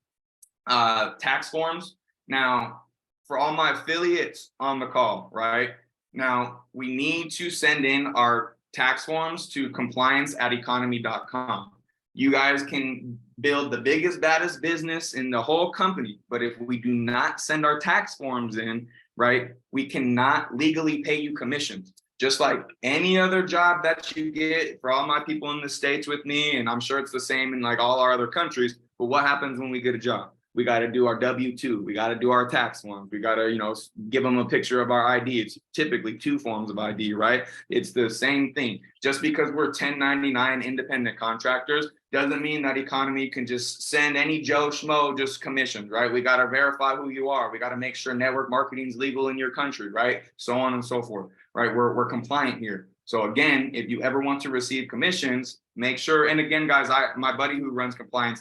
tax forms. Now, for all my affiliates on the call, right? Now, we need to send in our tax forms to compliance@economy.com. You guys can build the biggest, baddest business in the whole company. But if we do not send our tax forms in, right, we cannot legally pay you commissions. Just like any other job that you get, for all my people in the States with me, and I'm sure it's the same in like all our other countries, but what happens when we get a job? We got to do our W-2. We got to do our tax forms. We got to, give them a picture of our ID. It's typically 2 forms of ID, right? It's the same thing. Just because we're 1099 independent contractors doesn't mean that economy can just send any Joe Schmo just commissions, right? We got to verify who you are. We got to make sure network marketing is legal in your country, right? So on and so forth, right? We're compliant here. So again, if you ever want to receive commissions, make sure, and again, guys, my buddy who runs compliance,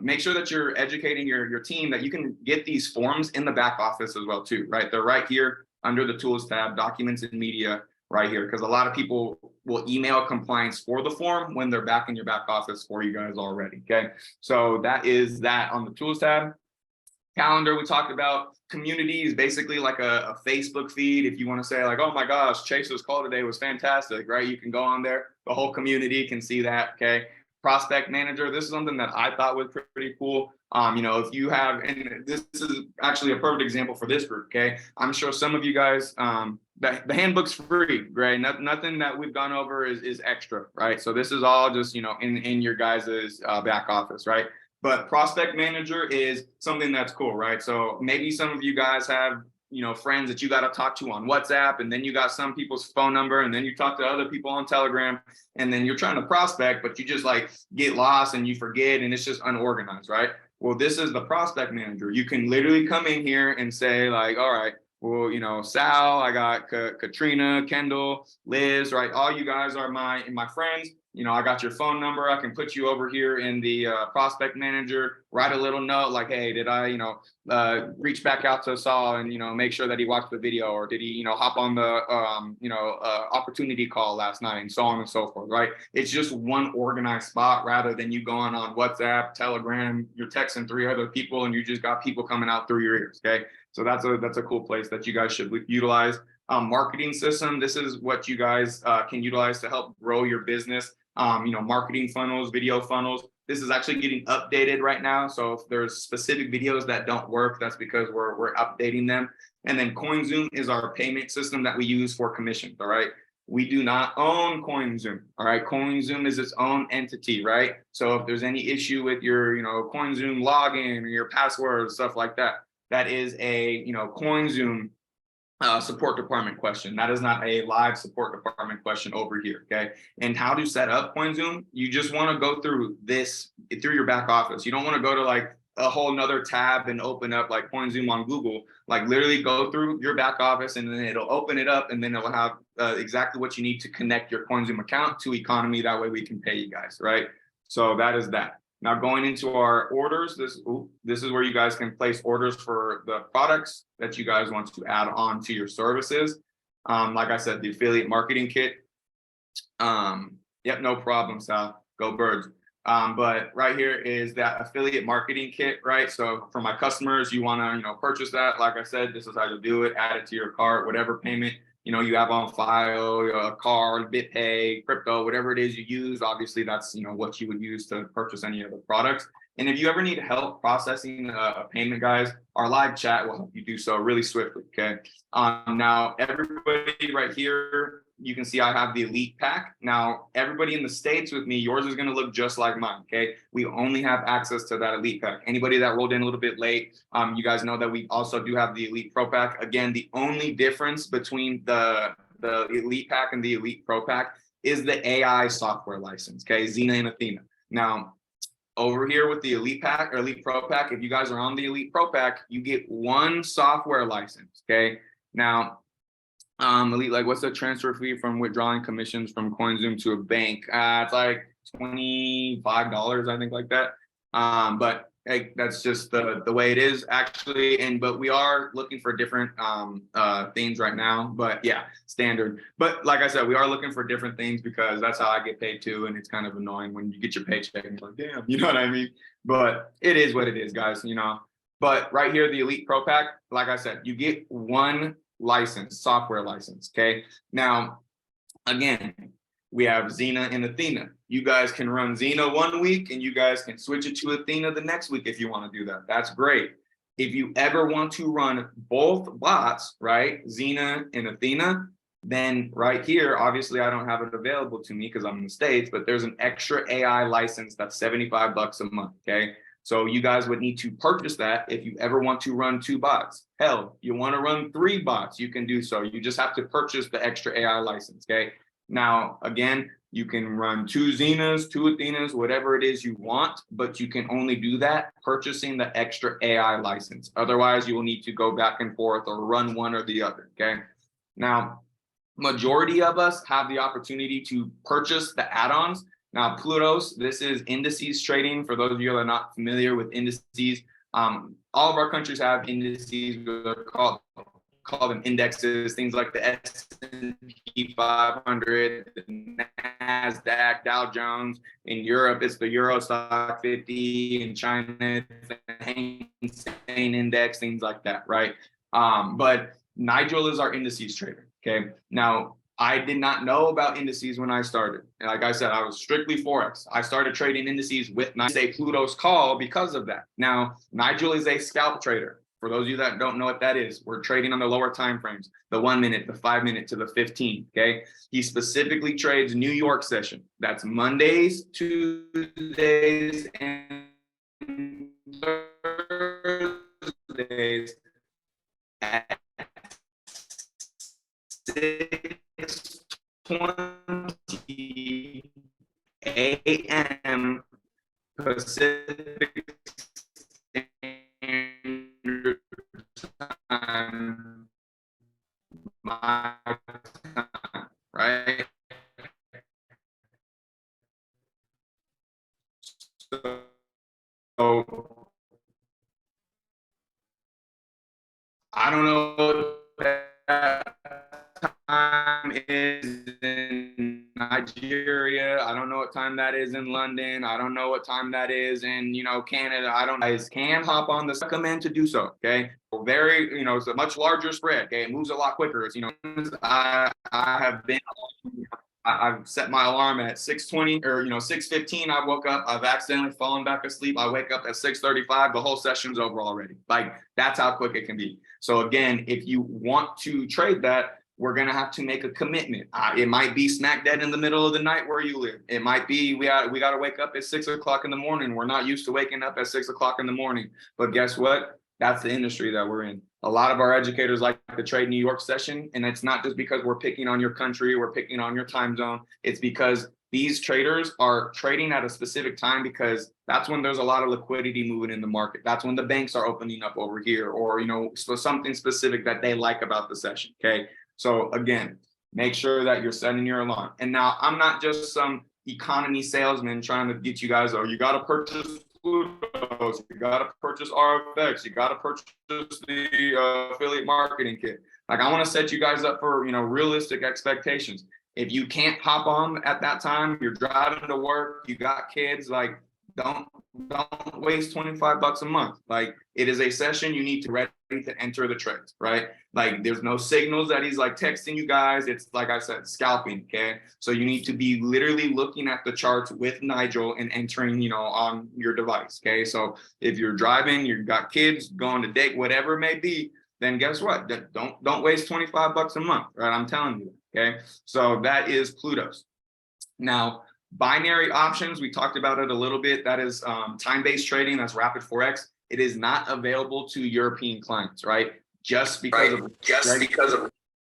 make sure that you're educating your team that you can get these forms in the back office as well too, right? They're right here under the tools tab, documents and media right here, because a lot of people will email compliance for the form when they're back in your back office for you guys already, okay? So that is that on the tools tab. Calendar, we talked about. Community is basically like a Facebook feed. If you want to say like, oh my gosh, Chase's call today was fantastic, right? You can go on there. The whole community can see that, okay? Prospect manager, this is something that I thought was pretty cool. If you have, and this is actually a perfect example for this group, okay? I'm sure some of you guys, the handbook's free, right? Nothing that we've gone over is extra, right? So this is all just, in your guys' back office, right? But prospect manager is something that's cool, right? So maybe some of you guys have, friends that you got to talk to on WhatsApp, and then you got some people's phone number, and then you talk to other people on Telegram, and then you're trying to prospect, but you just like get lost and you forget, and it's just unorganized, right? Well, this is the prospect manager. You can literally come in here and say like, all right, well, Sal, I got Katrina, Kendall, Liz, right? All you guys are my friends. I got your phone number. I can put you over here in the prospect manager, write a little note like, hey, did I, reach back out to Saul and, make sure that he watched the video, or did he, hop on the, opportunity call last night, and so on and so forth, right? It's just one organized spot rather than you going on WhatsApp, Telegram, you're texting 3 other people and you just got people coming out through your ears, okay? So that's a cool place that you guys should utilize. Marketing system, this is what you guys can utilize to help grow your business. Marketing funnels, video funnels. This is actually getting updated right now. So if there's specific videos that don't work, that's because we're updating them. And then CoinZoom is our payment system that we use for commissions, all right? We do not own CoinZoom, all right? CoinZoom is its own entity, right? So if there's any issue with your, CoinZoom login or your password, stuff like that, that is a, CoinZoom support department question. That is not a live support department question over here, okay? And how to set up CoinZoom, you just want to go through your back office. You don't want to go to like a whole nother tab and open up like CoinZoom on Google. Like literally go through your back office and then it'll open it up and then it'll have exactly what you need to connect your CoinZoom account to Economy. That way we can pay you guys, right? So that is that. Now going into our orders, this is where you guys can place orders for the products that you guys want to add on to your services. Like I said, the affiliate marketing kit. Yep, no problem, Sal. Go Birds. But right here is that affiliate marketing kit, right? So for my customers, you want to, purchase that. Like I said, this is how you do it. Add it to your cart, whatever payment, you have on file, a card, BitPay, crypto, whatever it is you use. Obviously, that's, what you would use to purchase any of the products. And if you ever need help processing a payment, guys, our live chat will help you do so really swiftly, okay? Now, everybody right here, you can see I have the Elite Pack. Now, everybody in the States with me, yours is going to look just like mine, okay? We only have access to that Elite Pack. Anybody that rolled in a little bit late, you guys know that we also do have the Elite Pro Pack. Again, the only difference between the Elite Pack and the Elite Pro Pack is the AI software license, okay? Xena and Athena. Now, over here with the Elite Pack or Elite Pro Pack, if you guys are on the Elite Pro Pack, you get one software license, okay? Now, Elite, like what's the transfer fee from withdrawing commissions from CoinZoom to a bank? It's like $25, I think, like that. But hey, that's just the way it is actually. But we are looking for different things right now. But yeah, standard. But like I said, we are looking for different things because that's how I get paid too. And it's kind of annoying when you get your paycheck and you're like, damn, you know what I mean? But it is what it is, guys, But right here, the Elite Pro Pack, like I said, you get one license, software license, okay? Now, again, we have Xena and Athena. You guys can run Xena one week and you guys can switch it to Athena the next week if you want to do that. That's great. If you ever want to run both bots, right, Xena and Athena, then right here, obviously I don't have it available to me because I'm in the States, but there's an extra AI license that's $75 a month, okay? So you guys would need to purchase that if you ever want to run 2 bots. Hell, you want to run 3 bots, you can do so. You just have to purchase the extra AI license, okay? Now, again, you can run 2 Xenas, 2 Athenas, whatever it is you want, but you can only do that purchasing the extra AI license. Otherwise, you will need to go back and forth or run one or the other, okay? Now, majority of us have the opportunity to purchase the add-ons. Now, Plutos, this is indices trading. For those of you that are not familiar with indices, all of our countries have indices. They're called them indexes, things like the S&P 500, the NASDAQ, Dow Jones. In Europe, it's the Euro Stock 50. In China, it's the Hang Seng Index, things like that, right? But Nigel is our indices trader, okay? Now, I did not know about indices when I started. And like I said, I was strictly Forex. I started trading indices with a Pluto's call because of that. Now, Nigel is a scalp trader. For those of you that don't know what that is, we're trading on the lower time frames, the 1 minute, the 5 minute to the 15, okay? He specifically trades New York session. That's Mondays, Tuesdays, and Thursdays at 6:20 a.m. Pacific Standard Time, my time, right? So I don't know what that time is in Nigeria. I don't know what time that is in London. I don't know what time that is in, Canada. I don't know. Guys can hop on the recommend to do so, okay? Very, it's a much larger spread, okay? It moves a lot quicker. It's, I have been, I've set my alarm at 6:20 or 6:15. I woke up. I've accidentally fallen back asleep. I wake up at 6:35. The whole session's over already. Like that's how quick it can be. So again, if you want to trade that, we're gonna have to make a commitment. It might be smack dead in the middle of the night where you live. It might be we got to wake up at 6 o'clock in the morning. We're not used to waking up at 6 o'clock in the morning. But guess what? That's the industry that we're in. A lot of our educators like to trade New York session, and it's not just because we're picking on your country, we're picking on your time zone. It's because these traders are trading at a specific time because that's when there's a lot of liquidity moving in the market. That's when the banks are opening up over here, or, you know, so something specific that they like about the session. Okay. So again, make sure that you're setting your alarm. And now I'm not just some economy salesman trying to get you guys, oh, you got to purchase Plutos, you got to purchase RFX, you got to purchase the affiliate marketing kit. Like, I want to set you guys up for, you know, realistic expectations. If you can't hop on at that time, you're driving to work, you got kids, like, don't waste $25 a month. Like, it is a session you need to ready to enter the trades, right? Like, there's no signals that he's like texting you guys. It's, like I said, scalping. Okay, so you need to be literally looking at the charts with Nigel and entering, you know, on your device. Okay, so if you're driving, you've got kids, going to date, whatever it may be, then guess what? Don't waste $25 a month, right? I'm telling you. Okay, so that is Plutos. Now, binary options, we talked about it a little bit. That is time-based trading. That's rapid forex. It is not available to European clients, right? Just because of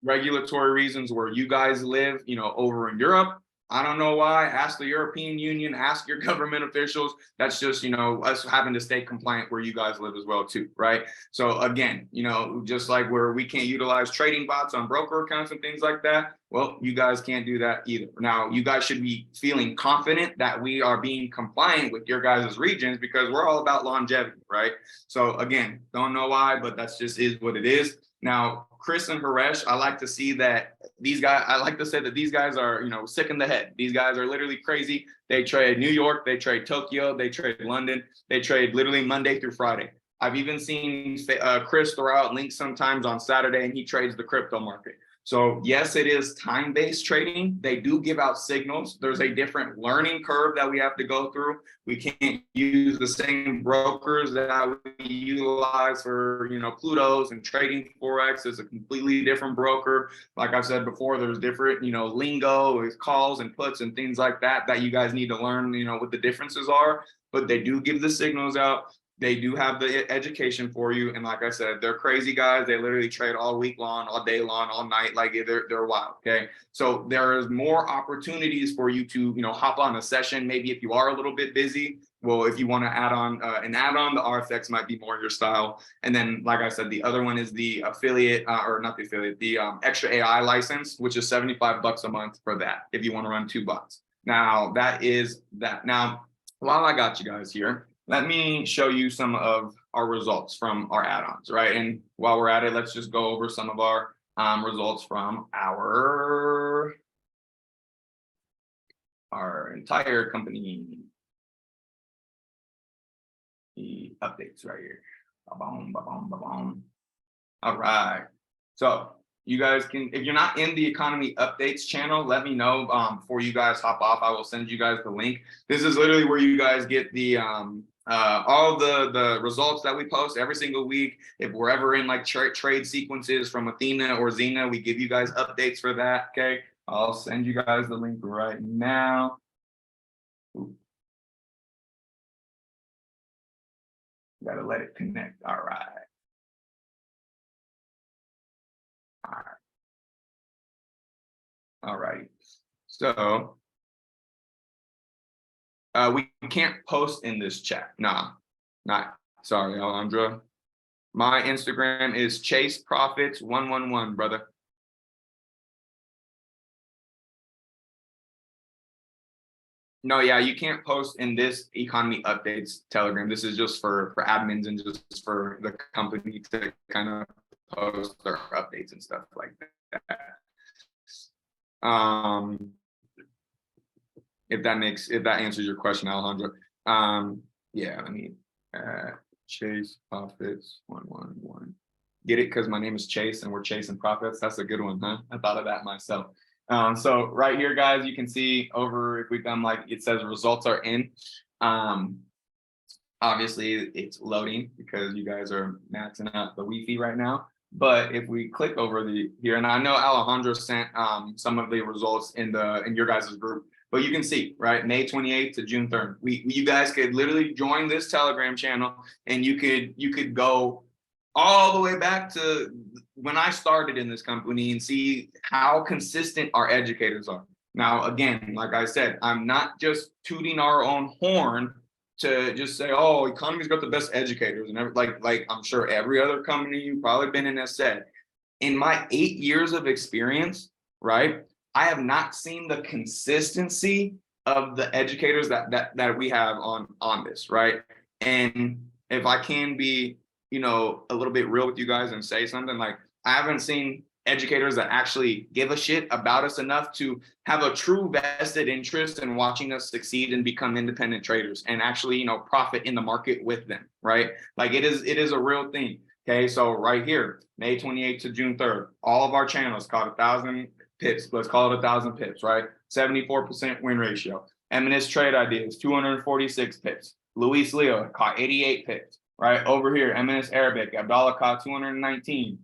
regulatory reasons where you guys live, you know, over in Europe. I don't know why. Ask the European Union, ask your government officials. That's just, you know, us having to stay compliant where you guys live as well too, right? So again, you know, just like where we can't utilize trading bots on broker accounts and things like that, well, you guys can't do that either. Now, you guys should be feeling confident that we are being compliant with your guys' regions, because we're all about longevity, right? So again, don't know why, but that's just is what it is. Now, Chris and Haresh, I like to see that these guys, I like to say that these guys are, you know, sick in the head. These guys are literally crazy. They trade New York, they trade Tokyo, they trade London, they trade literally Monday through Friday. I've even seen Chris throw out links sometimes on Saturday, and he trades the crypto market. So yes, it is time-based trading. They do give out signals. There's a different learning curve that we have to go through. We can't use the same brokers that we utilize for, you know, Plutos and trading Forex. Is a completely different broker. Like I said before, there's different, you know, lingo with calls and puts and things like that that you guys need to learn, you know, what the differences are. But they do give the signals out. They do have the education for you. And like I said, they're crazy guys. They literally trade all week long, all day long, all night. Like, they're wild. Okay. So there is more opportunities for you to, you know, hop on a session. Maybe if you are a little bit busy, well, if you want to add on the RFX might be more your style. And then, like I said, the other one is the affiliate, or not the affiliate, the extra AI license, which is $75 a month for that, if you want to run 2 bots. Now, that is that. Now, while I got you guys here, let me show you some of our results from our add-ons, right? And while we're at it, let's just go over some of our results from our entire company. The updates right here. Ba-boom, ba-boom, ba-boom. All right. So you guys can, if you're not in the economy updates channel, let me know before you guys hop off. I will send you guys the link. This is literally where you guys get the all the results that we post every single week. If we're ever in like trade sequences from Athena or Xena, we give you guys updates for that. Okay, I'll send you guys the link right now. Ooh. Gotta let it connect. All right. All right. So we can't post in this chat. Nah, not sorry, Alejandra. My Instagram is Chase Profits 111, brother. No, yeah, you can't post in this economy updates Telegram. This is just for admins and just for the company to kind of post their updates and stuff like that. If that answers your question, Alejandro. Yeah, let me Chase Profits 111. Get it? Because my name is Chase and we're chasing profits. That's a good one, huh? I thought of that myself. So right here, guys, you can see over, if we've done like, it says results are in. Obviously it's loading because you guys are maxing out the Wi-Fi right now. But if we click over here, and I know Alejandro sent some of the results in your guys' group, but you can see, right, May 28th to June 3rd. You guys could literally join this Telegram channel, and you could go all the way back to when I started in this company and see how consistent our educators are. Now, again, like I said, I'm not just tooting our own horn to just say, oh, economy's got the best educators and like I'm sure every other company you've probably been in has said. In my 8 years of experience, right, I have not seen the consistency of the educators that we have on this, right? And if I can be, a little bit real with you guys and say something, like I haven't seen educators that actually give a shit about us enough to have a true vested interest in watching us succeed and become independent traders and actually, profit in the market with them, right? Like it is a real thing. Okay, so right here, May 28th to June 3rd, all of our channels caught 1,000 pips. Let's call it 1,000 pips, right? 74% win ratio. M&S Trade Ideas, 246 pips. Luis Leo caught 88 pips, right? Over here, M&S Arabic, Abdallah caught 219.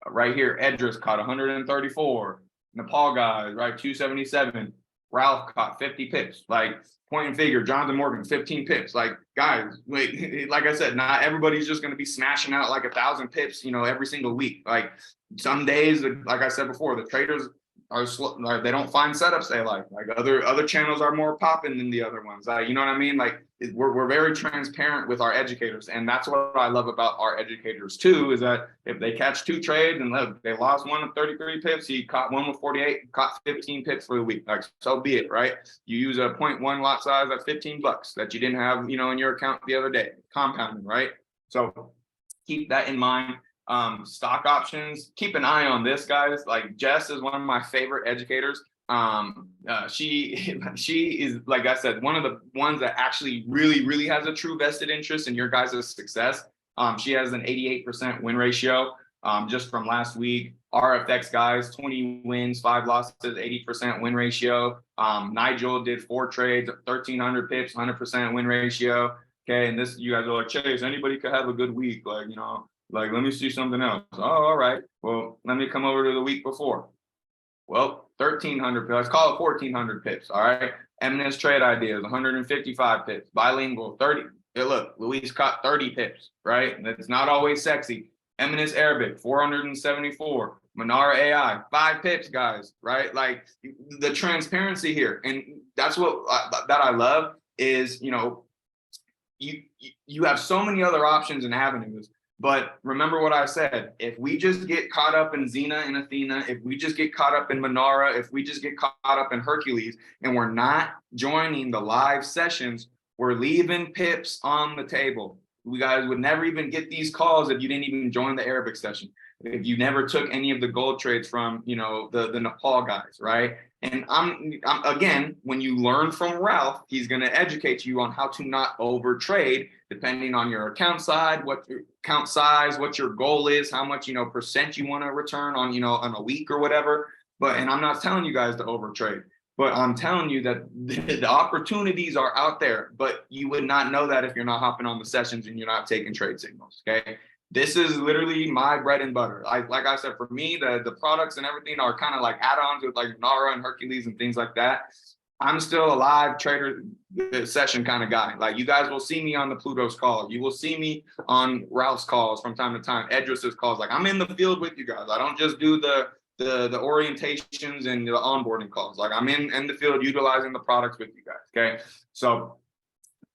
Right here, Edris caught 134. Nepal guys, right, 277. Ralph caught 50 pips. Like point and figure, Jonathan Morgan, 15 pips. Like guys, like I said, not everybody's just going to be smashing out like 1,000 pips, every single week. Like some days, like I said before, the traders are slow, like they don't find setups they like other channels are more popping than the other ones. You know what I mean? Like we're very transparent with our educators, and that's what I love about our educators too, is that if they catch 2 trades and look, they lost one with 33 pips, he caught one with 48, caught 15 pips for the week, like so be it, right? You use a 0.1 lot size, that's $15 that you didn't have, in your account the other day, compounding, right? So keep that in mind. Stock options, keep an eye on this, guys. Like Jess is one of my favorite educators. She is, like I said, one of the ones that actually really has a true vested interest in your guys' success. She has an 88% win ratio just from last week. RFX guys, 20 wins, 5 losses, 80% win ratio. Nigel did 4 trades, 1,300 pips, 100% win ratio. Okay, and this, you guys are like, Chase, anybody could have a good week, like, let me see something else. Oh, all right. Well, let me come over to the week before. Well, 1,300 pips. Let's call it 1,400 pips. All right. M&S Trade Ideas, 155 pips. Bilingual, 30. Hey, look, Luis caught 30 pips, right? That's not always sexy. M&S Arabic, 474. Monara AI, 5 pips, guys, right? Like the transparency here. And that's what that I love is, you have so many other options and avenues. But remember what I said, if we just get caught up in Xena and Athena, if we just get caught up in Monara, if we just get caught up in Hercules, and we're not joining the live sessions, we're leaving pips on the table. You guys would never even get these calls if you didn't even join the Arabic session, if you never took any of the gold trades from, the Nepal guys, right? And I'm again, when you learn from Ralph, he's going to educate you on how to not over trade, depending on your account size, what your goal is, how much, percent you want to return on, on a week or whatever. And I'm not telling you guys to over trade, but I'm telling you that the opportunities are out there, but you would not know that if you're not hopping on the sessions and you're not taking trade signals. Okay. This is literally my bread and butter. Like I said, for me, the products and everything are kind of like add-ons with like Nara and Hercules and things like that. I'm still a live trader session kind of guy. Like you guys will see me on the Pluto's call. You will see me on Ralph's calls from time to time, Edris's calls. Like I'm in the field with you guys. I don't just do the orientations and the onboarding calls. Like I'm in the field utilizing the products with you guys. Okay. So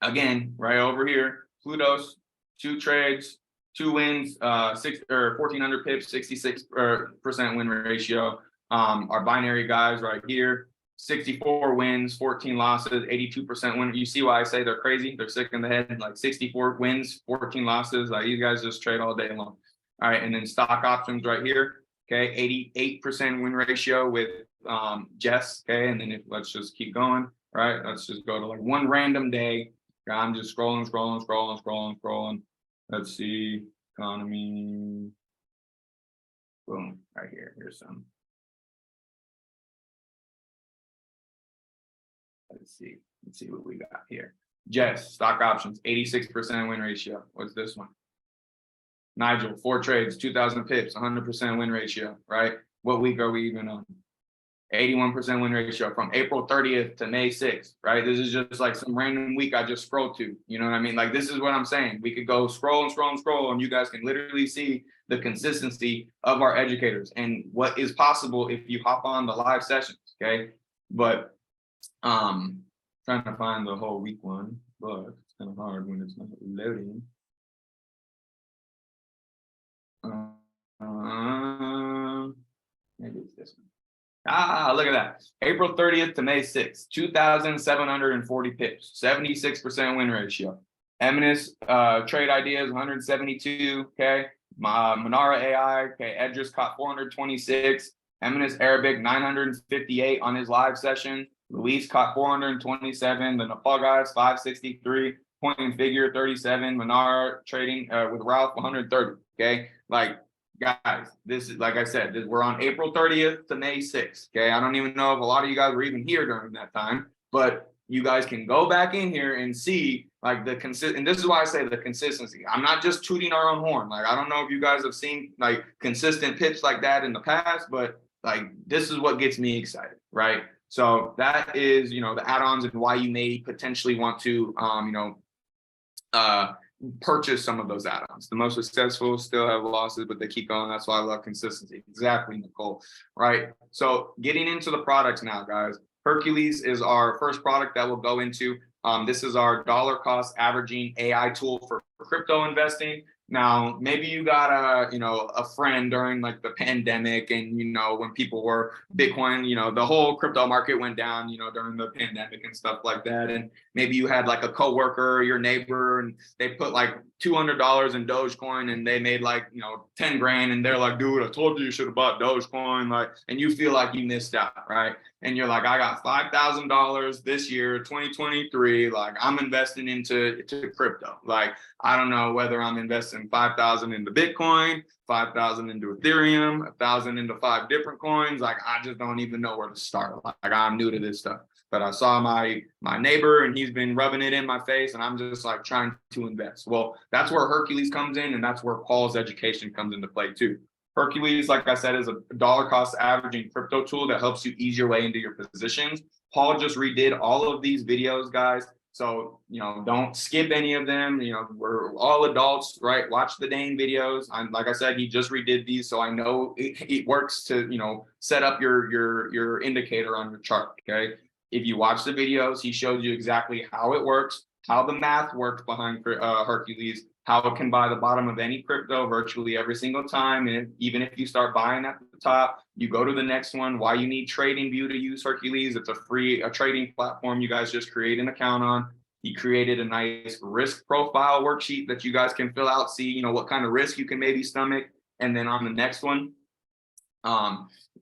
again, right over here, Pluto's 2 trades, 2 wins, 1,400 pips, 66% win ratio. Our binary guys right here, 64 wins, 14 losses, 82% win. You see why I say they're crazy? They're sick in the head. Like 64 wins, 14 losses. Like you guys just trade all day long. All right, and then stock options right here. Okay, 88% win ratio with Jess. Okay, and then let's just keep going. Right, let's just go to like one random day. I'm just scrolling. Let's see, economy. Boom, right here. Here's some. Let's see what we got here. Jess, stock options, 86% win ratio. What's this one? Nigel, 4 trades, 2,000 pips, 100% win ratio, right? What week are we even on? 81% win ratio from April 30th to May 6th, right? This is just like some random week I just scrolled to, you know what I mean? Like this is what I'm saying. We could go scroll, and you guys can literally see the consistency of our educators and what is possible if you hop on the live sessions, okay? But trying to find the whole week one, but it's kind of hard when it's not loading. Maybe it's this one. Look at that. April 30th to May 6th, 2,740 pips, 76% win ratio. Eminence trade ideas, 172. Okay. Monara AI, okay. Edris caught 426. Eminence Arabic, 958 on his live session. Luis caught 427. The Nepal guys, 563. Point and figure, 37. Monara trading with Ralph, 130. Okay. Like, guys, this is, like I said, we're on April 30th to May 6th. Okay. I don't even know if a lot of you guys were even here during that time, but you guys can go back in here and see like the and this is why I say the consistency. I'm not just tooting our own horn. Like, I don't know if you guys have seen like consistent pips like that in the past, but like, this is what gets me excited, right? So that is, the add-ons and why you may potentially want to, purchase some of those add-ons. The most successful still have losses, but they keep going. That's why I love consistency. Exactly, Nicole, right? So getting into the products now, guys. Hercules is our first product that we'll go into. This is our dollar cost averaging AI tool for crypto investing. Now, maybe you got a friend during like the pandemic and, when people were Bitcoin, the whole crypto market went down, during the pandemic and stuff like that. And maybe you had like a coworker or your neighbor and they put like $200 in Dogecoin and they made like, 10 grand. And they're like, dude, I told you should have bought Dogecoin. Like, and you feel like you missed out, right? And you're like, I got $5,000 this year, 2023. Like, I'm investing into crypto. Like, I don't know whether I'm investing 5,000 into Bitcoin, 5,000 into Ethereum, 1,000 into 5 different coins. Like, I just don't even know where to start. Like, I'm new to this stuff. But I saw my neighbor and he's been rubbing it in my face and I'm just like trying to invest. Well, that's where Hercules comes in, and that's where Paul's education comes into play too. Hercules, like I said, is a dollar cost averaging crypto tool that helps you ease your way into your positions. Paul just redid all of these videos, guys. So, don't skip any of them. We're all adults, right? Watch the dang videos. Like I said, he just redid these. So I know it works to, set up your indicator on your chart, okay? If you watch the videos, he shows you exactly how it works, how the math works behind Hercules, how it can buy the bottom of any crypto virtually every single time. And even if you start buying at the top, you go to the next one. Why you need TradingView to use Hercules. It's a trading platform you guys just create an account on. He created a nice risk profile worksheet that you guys can fill out, see, what kind of risk you can maybe stomach. And then on the next one,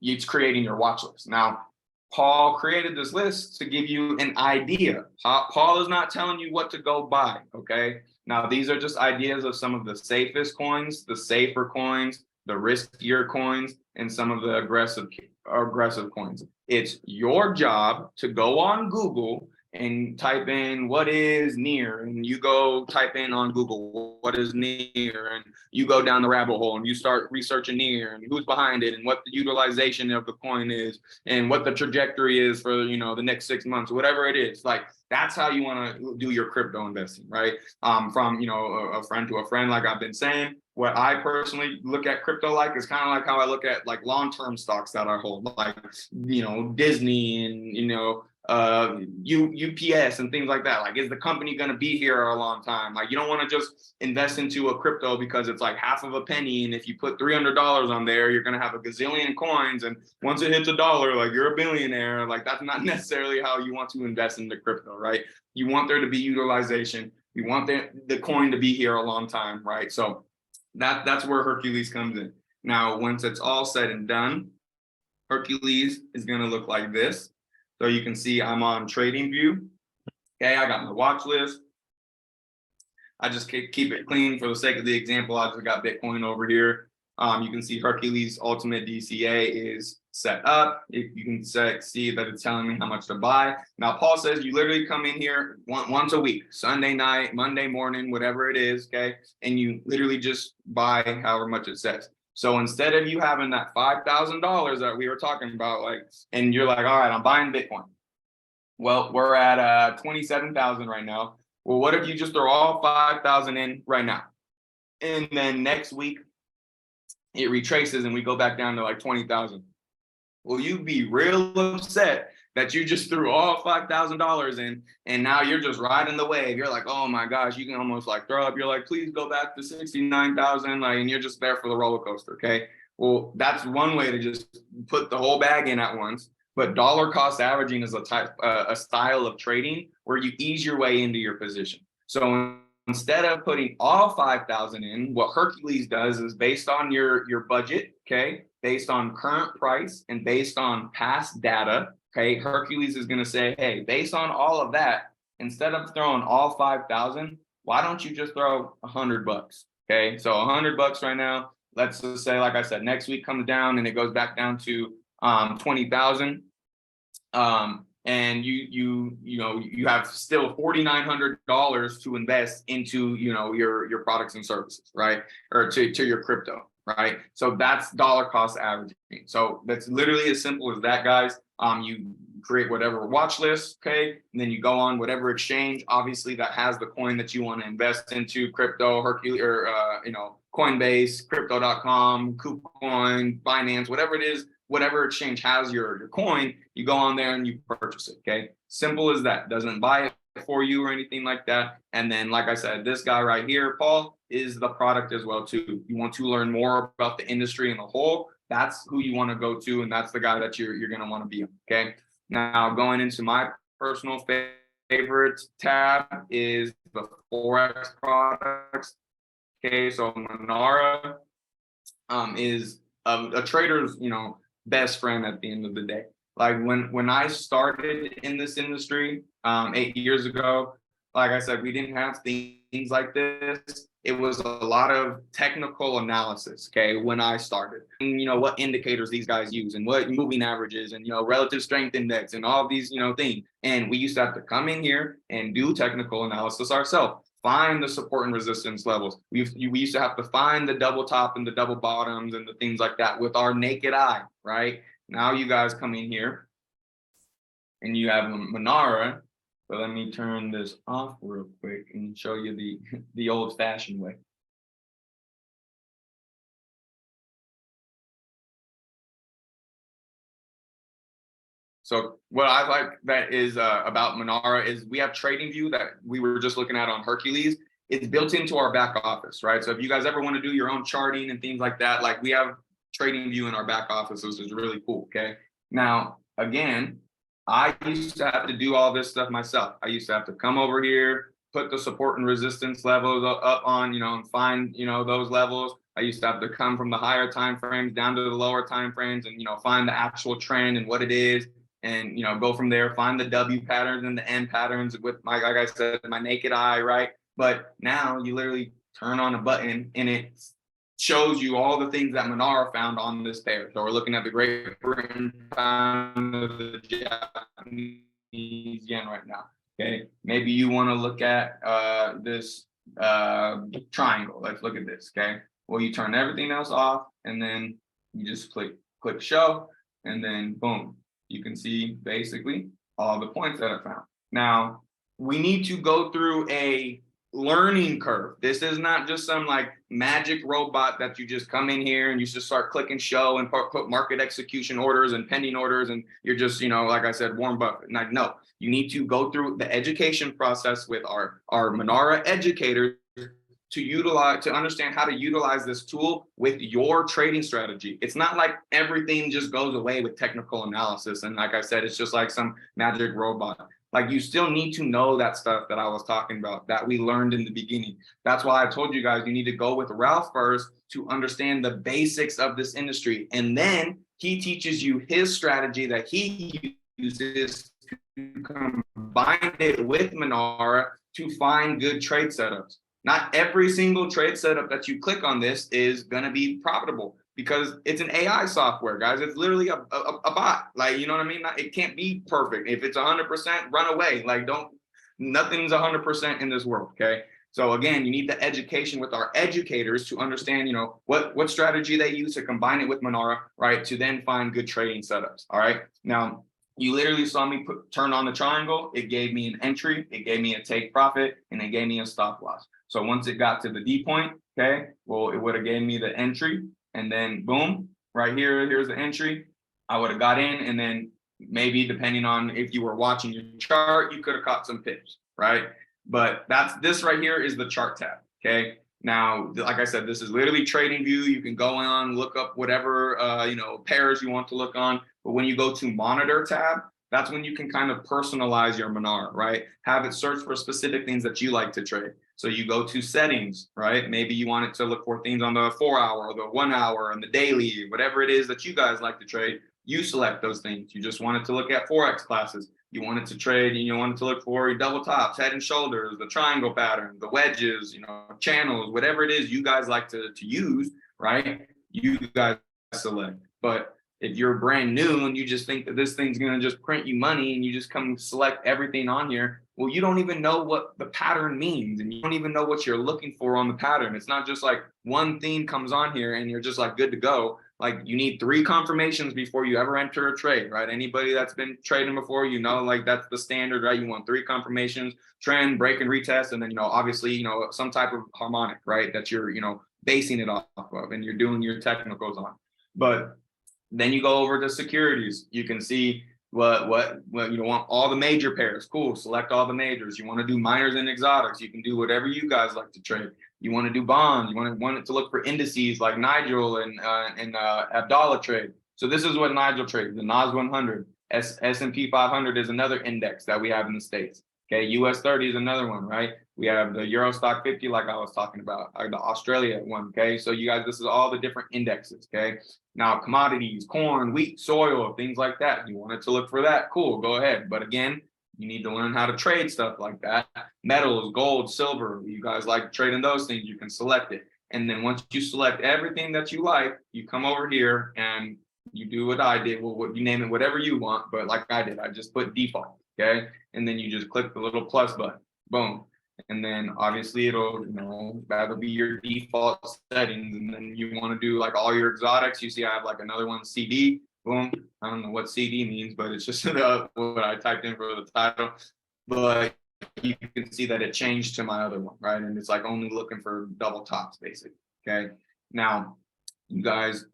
it's creating your watch list. Now, Paul created this list to give you an idea. Paul is not telling you what to go buy, okay? Now, these are just ideas of some of the safest coins, the safer coins, the riskier coins, and some of the aggressive coins. It's your job to go on Google and type in what is near, and you go type in on Google what is near, and you go down the rabbit hole and you start researching near and who's behind it and what the utilization of the coin is and what the trajectory is for the next 6 months, whatever it is. Like, that's how you want to do your crypto investing, right? From a friend to a friend, like I've been saying. What I personally look at crypto like is kind of like how I look at like long-term stocks that I hold, like Disney and UPS and things like that. Like, is the company going to be here a long time? Like, you don't want to just invest into a crypto because it's like half of a penny, and if you put $300 on there, you're going to have a gazillion coins, and once it hits $1, like, you're a billionaire. Like, that's not necessarily how you want to invest into crypto, right? You want there to be utilization. You want the coin to be here a long time, right? So that's where Hercules comes in. Now, once it's all said and done, Hercules is going to look like this. So you can see I'm on TradingView. Okay, I got my watch list. I just keep it clean for the sake of the example. I just got Bitcoin over here. You can see Hercules Ultimate DCA is set up. You can see that it's telling me how much to buy. Now, Paul says you literally come in here once a week, Sunday night, Monday morning, whatever it is, okay? And you literally just buy however much it says. So instead of you having that $5,000 that we were talking about, like, and you're like, all right, I'm buying Bitcoin. Well, we're at 27,000 right now. Well, what if you just throw all 5,000 in right now? And then next week it retraces and we go back down to like 20,000. Well, you'd be real upset that you just threw all $5,000 in, and now you're just riding the wave. You're like, oh my gosh, you can almost like throw up. You're like, please go back to 69,000, like, and you're just there for the roller coaster. Okay, well, that's one way to just put the whole bag in at once. But dollar cost averaging is a style of trading where you ease your way into your position. So instead of putting all 5,000 in, what Hercules does is based on your budget, okay, based on current price and based on past data, okay, Hercules is going to say, hey, based on all of that, instead of throwing all 5,000, why don't you just throw $100? Okay, so $100 right now. Let's just say, like I said, next week comes down and it goes back down to 20,000. And you have still $4,900 to invest into your products and services, right? Or to your crypto, right? So that's dollar cost averaging. So that's literally as simple as that, guys. You create whatever watch list, okay, and then you go on whatever exchange, obviously, that has the coin that you want to invest into, crypto, Hercules, or Coinbase, Crypto.com, KuCoin, Binance, whatever it is. Whatever exchange has your coin, you go on there and you purchase it, okay? Simple as that. Doesn't buy it for you or anything like that. And then, like I said, this guy right here, Paul, is the product as well too. You want to learn more about the industry in the whole, that's who you want to go to, and that's the guy that you're going to want to be, okay? Now, going into my personal favorite tab is the Forex products, okay? So Monara is a trader's, best friend at the end of the day. Like when I started in this industry 8 years ago, like I said, we didn't have things like this. It was a lot of technical analysis, okay, when I started. And, what indicators these guys use and what moving averages and, relative strength index and all these, things. And we used to have to come in here and do technical analysis ourselves. Find the support and resistance levels. We used to have to find the double top and the double bottoms and the things like that with our naked eye, right? Now you guys come in here and you have Monara. So let me turn this off real quick and show you the old-fashioned way. So what I like that is about Monara is we have TradingView that we were just looking at on Hercules. It's built into our back office, right? So if you guys ever want to do your own charting and things like that, like we have TradingView in our back office, which is really cool, okay? Now, again, I used to have to do all this stuff myself. I used to have to come over here, put the support and resistance levels up on, and find, those levels. I used to have to come from the higher time frames down to the lower time frames and, find the actual trend and what it is. And go from there, find the W patterns and the N patterns with like I said, my naked eye, right? But now you literally turn on a button and it shows you all the things that Monara found on this pair. So we're looking at the Great Britain pound of the Japanese yen right now. Okay, maybe you want to look at this triangle. Let's look at this. Okay, well, you turn everything else off and then you just click show, and then boom. You can see basically all the points that I found. Now, we need to go through a learning curve. This is not just some like magic robot that you just come in here and you just start clicking show and put market execution orders and pending orders and you're just, like I said, Warren Buffett. Like, no, you need to go through the education process with our Monara educators to understand how to utilize this tool with your trading strategy. It's not like everything just goes away with technical analysis. And like I said, it's just like some magic robot. Like you still need to know that stuff that I was talking about that we learned in the beginning. That's why I told you guys, you need to go with Ralph first to understand the basics of this industry. And then he teaches you his strategy that he uses to combine it with Monara to find good trade setups. Not every single trade setup that you click on this is going to be profitable because it's an AI software, guys. It's literally a bot. Like, you know what I mean? It can't be perfect. If it's 100%, run away. Like, nothing's 100% in this world, okay? So again, you need the education with our educators to understand, what strategy they use to combine it with Monara, right? To then find good trading setups, all right? Now, you literally saw me turn on the triangle. It gave me an entry, it gave me a take profit, and it gave me a stop loss. So once it got to the D point, okay, well, it would have gave me the entry, and then boom, right here, here's the entry. I would have got in, and then maybe depending on if you were watching your chart, you could have caught some pips, right? But this right here is the chart tab, okay? Now, like I said, this is literally trading view. You can go on, look up whatever, pairs you want to look on. But when you go to monitor tab, that's when you can kind of personalize your Manar, right? Have it search for specific things that you like to trade. So you go to settings, right? Maybe you want it to look for things on the 4 hour or the 1 hour and the daily, whatever it is that you guys like to trade. You select those things. You just want it to look at Forex classes. You want it to trade, and you want it to look for your double tops, head and shoulders, the triangle pattern, the wedges, channels, whatever it is you guys like to use, right? You guys select. But if you're brand new and you just think that this thing's going to just print you money and you just come select everything on here, well, you don't even know what the pattern means, and you don't even know what you're looking for on the pattern. It's not just like one theme comes on here and you're just like good to go. Like, you need 3 confirmations before you ever enter a trade, right? Anybody that's been trading before, like that's the standard, right? You want 3 confirmations, trend, break and retest, and then, obviously, some type of harmonic, right? That you're, basing it off of and you're doing your technicals on. But then you go over to securities. You can see what you want all the major pairs. Cool. Select all the majors. You want to do minors and exotics. You can do whatever you guys like to trade. You want to do bonds. You want it to look for indices like Nigel and Abdallah trade. So this is what Nigel trades. The NAS 100. S&P 500 is another index that we have in the States. Okay, US 30 is another one, right? We have the Euro Stock 50, like I was talking about, the Australia one. Okay, so you guys, this is all the different indexes. Okay, now commodities, corn, wheat, soil, things like that. You want it to look for that? Cool, go ahead. But again, you need to learn how to trade stuff like that. Metals, gold, silver. You guys like trading those things? You can select it. And then once you select everything that you like, you come over here and you do what I did. Well, you name it whatever you want, but like I did, I just put default. Okay, and then you just click the little plus button. Boom. And then obviously it'll, that'll be your default settings. And then you want to do like all your exotics. You see, I have like another one, CD. Boom. I don't know what CD means, but it's just what I typed in for the title. But you can see that it changed to my other one, right? And it's like only looking for double tops, basically. Okay. Now, you guys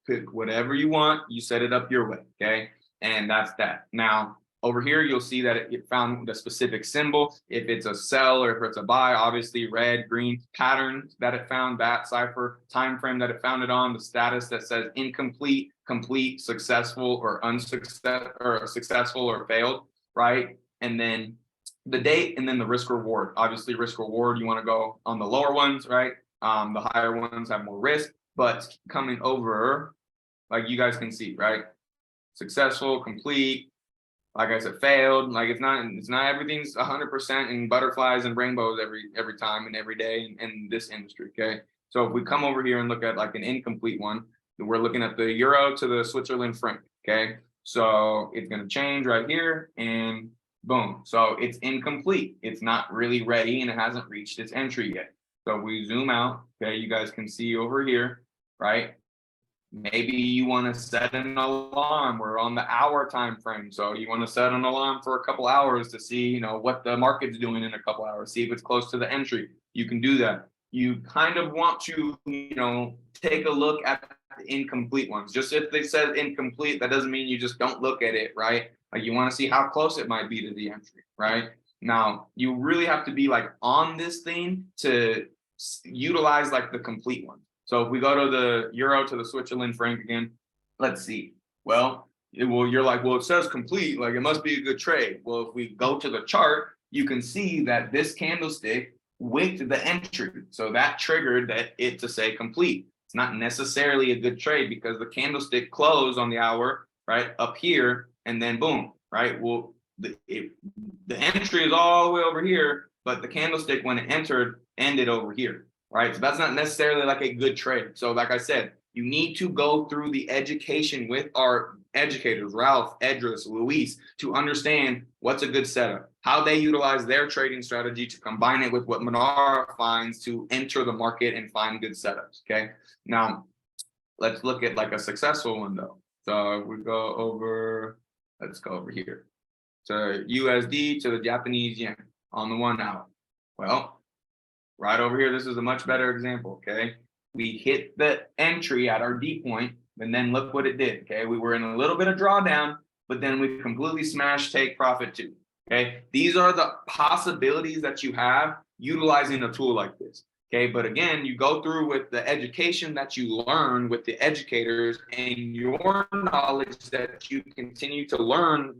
pick whatever you want. You set it up your way. Okay. And that's that. Now, over here, you'll see that it found the specific symbol. If it's a sell or if it's a buy, obviously red, green, pattern that it found, that cipher, time frame that it found it on, the status that says incomplete, complete, successful, or unsuccessful, or successful or failed, right? And then the date, and then the risk reward. Obviously, risk reward, you want to go on the lower ones, right? The higher ones have more risk, but coming over, like you guys can see, right? Successful, complete. Like I said, failed. Like it's not everything's 100% in butterflies and rainbows every time and every day in this industry. Okay, so if we come over here and look at like an incomplete one, we're looking at the euro to the Switzerland franc. Okay, so it's going to change right here and boom. So it's incomplete. It's not really ready and it hasn't reached its entry yet. So if we zoom out, okay, you guys can see over here, right? Maybe you want to set an alarm. We're on the hour time frame, so you want to set an alarm for a couple hours to see, what the market's doing in a couple hours. See if it's close to the entry. You can do that. You kind of want to, take a look at the incomplete ones. Just if they said incomplete, that doesn't mean you just don't look at it, right? Like you want to see how close it might be to the entry, right? Now you really have to be like on this thing to utilize like the complete one. So if we go to the euro to the Switzerland franc again, let's see. Well, you're like, well, it says complete, like it must be a good trade. Well, if we go to the chart, you can see that this candlestick wicked the entry. So that triggered it to say complete. It's not necessarily a good trade because the candlestick closed on the hour, right, up here, and then boom, right? Well, the entry is all the way over here, but the candlestick when it entered ended over here. Right. So that's not necessarily like a good trade. So like I said, you need to go through the education with our educators, Ralph, Edris, Luis, to understand what's a good setup, how they utilize their trading strategy to combine it with what Manar finds to enter the market and find good setups. Okay. Now let's look at like a successful one though. So we go over, let's go over here to USD to the Japanese yen on the 1 hour. Well, right over here, this is a much better example, okay? We hit the entry at our D point, and then look what it did, okay? We were in a little bit of drawdown, but then we completely smash take profit too. Okay, these are the possibilities that you have utilizing a tool like this. Okay, but again, you go through with the education that you learn with the educators and your knowledge that you continue to learn,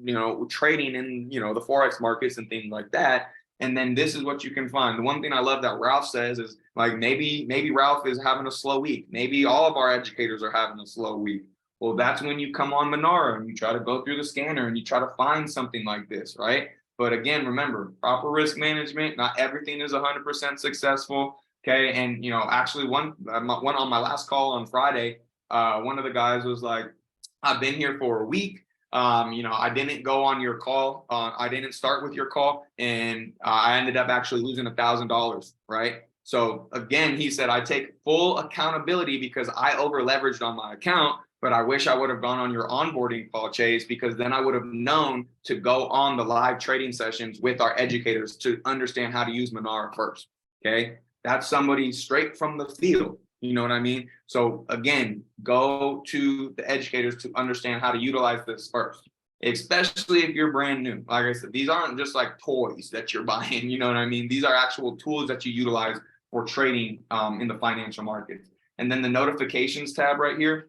trading in, the Forex markets and things like that. And then this is what you can find. The one thing I love that Ralph says is like, maybe Ralph is having a slow week. Maybe all of our educators are having a slow week. Well, that's when you come on Monara and you try to go through the scanner and you try to find something like this, right? But again, remember, proper risk management, not everything is 100% successful. Okay. And, actually one on my last call on Friday, one of the guys was like, I've been here for a week. I didn't go on your call. I didn't start with your call, and I ended up actually losing $1,000. Right. So again, he said, I take full accountability because I over leveraged on my account, but I wish I would have gone on your onboarding call, Chase, because then I would have known to go on the live trading sessions with our educators to understand how to use Monara first. Okay. That's somebody straight from the field. You know what I mean? So again, go to the educators to understand how to utilize this first, especially if you're brand new. Like I said, these aren't just like toys that you're buying. You know what I mean? These are actual tools that you utilize for trading in the financial markets. And then the notifications tab right here,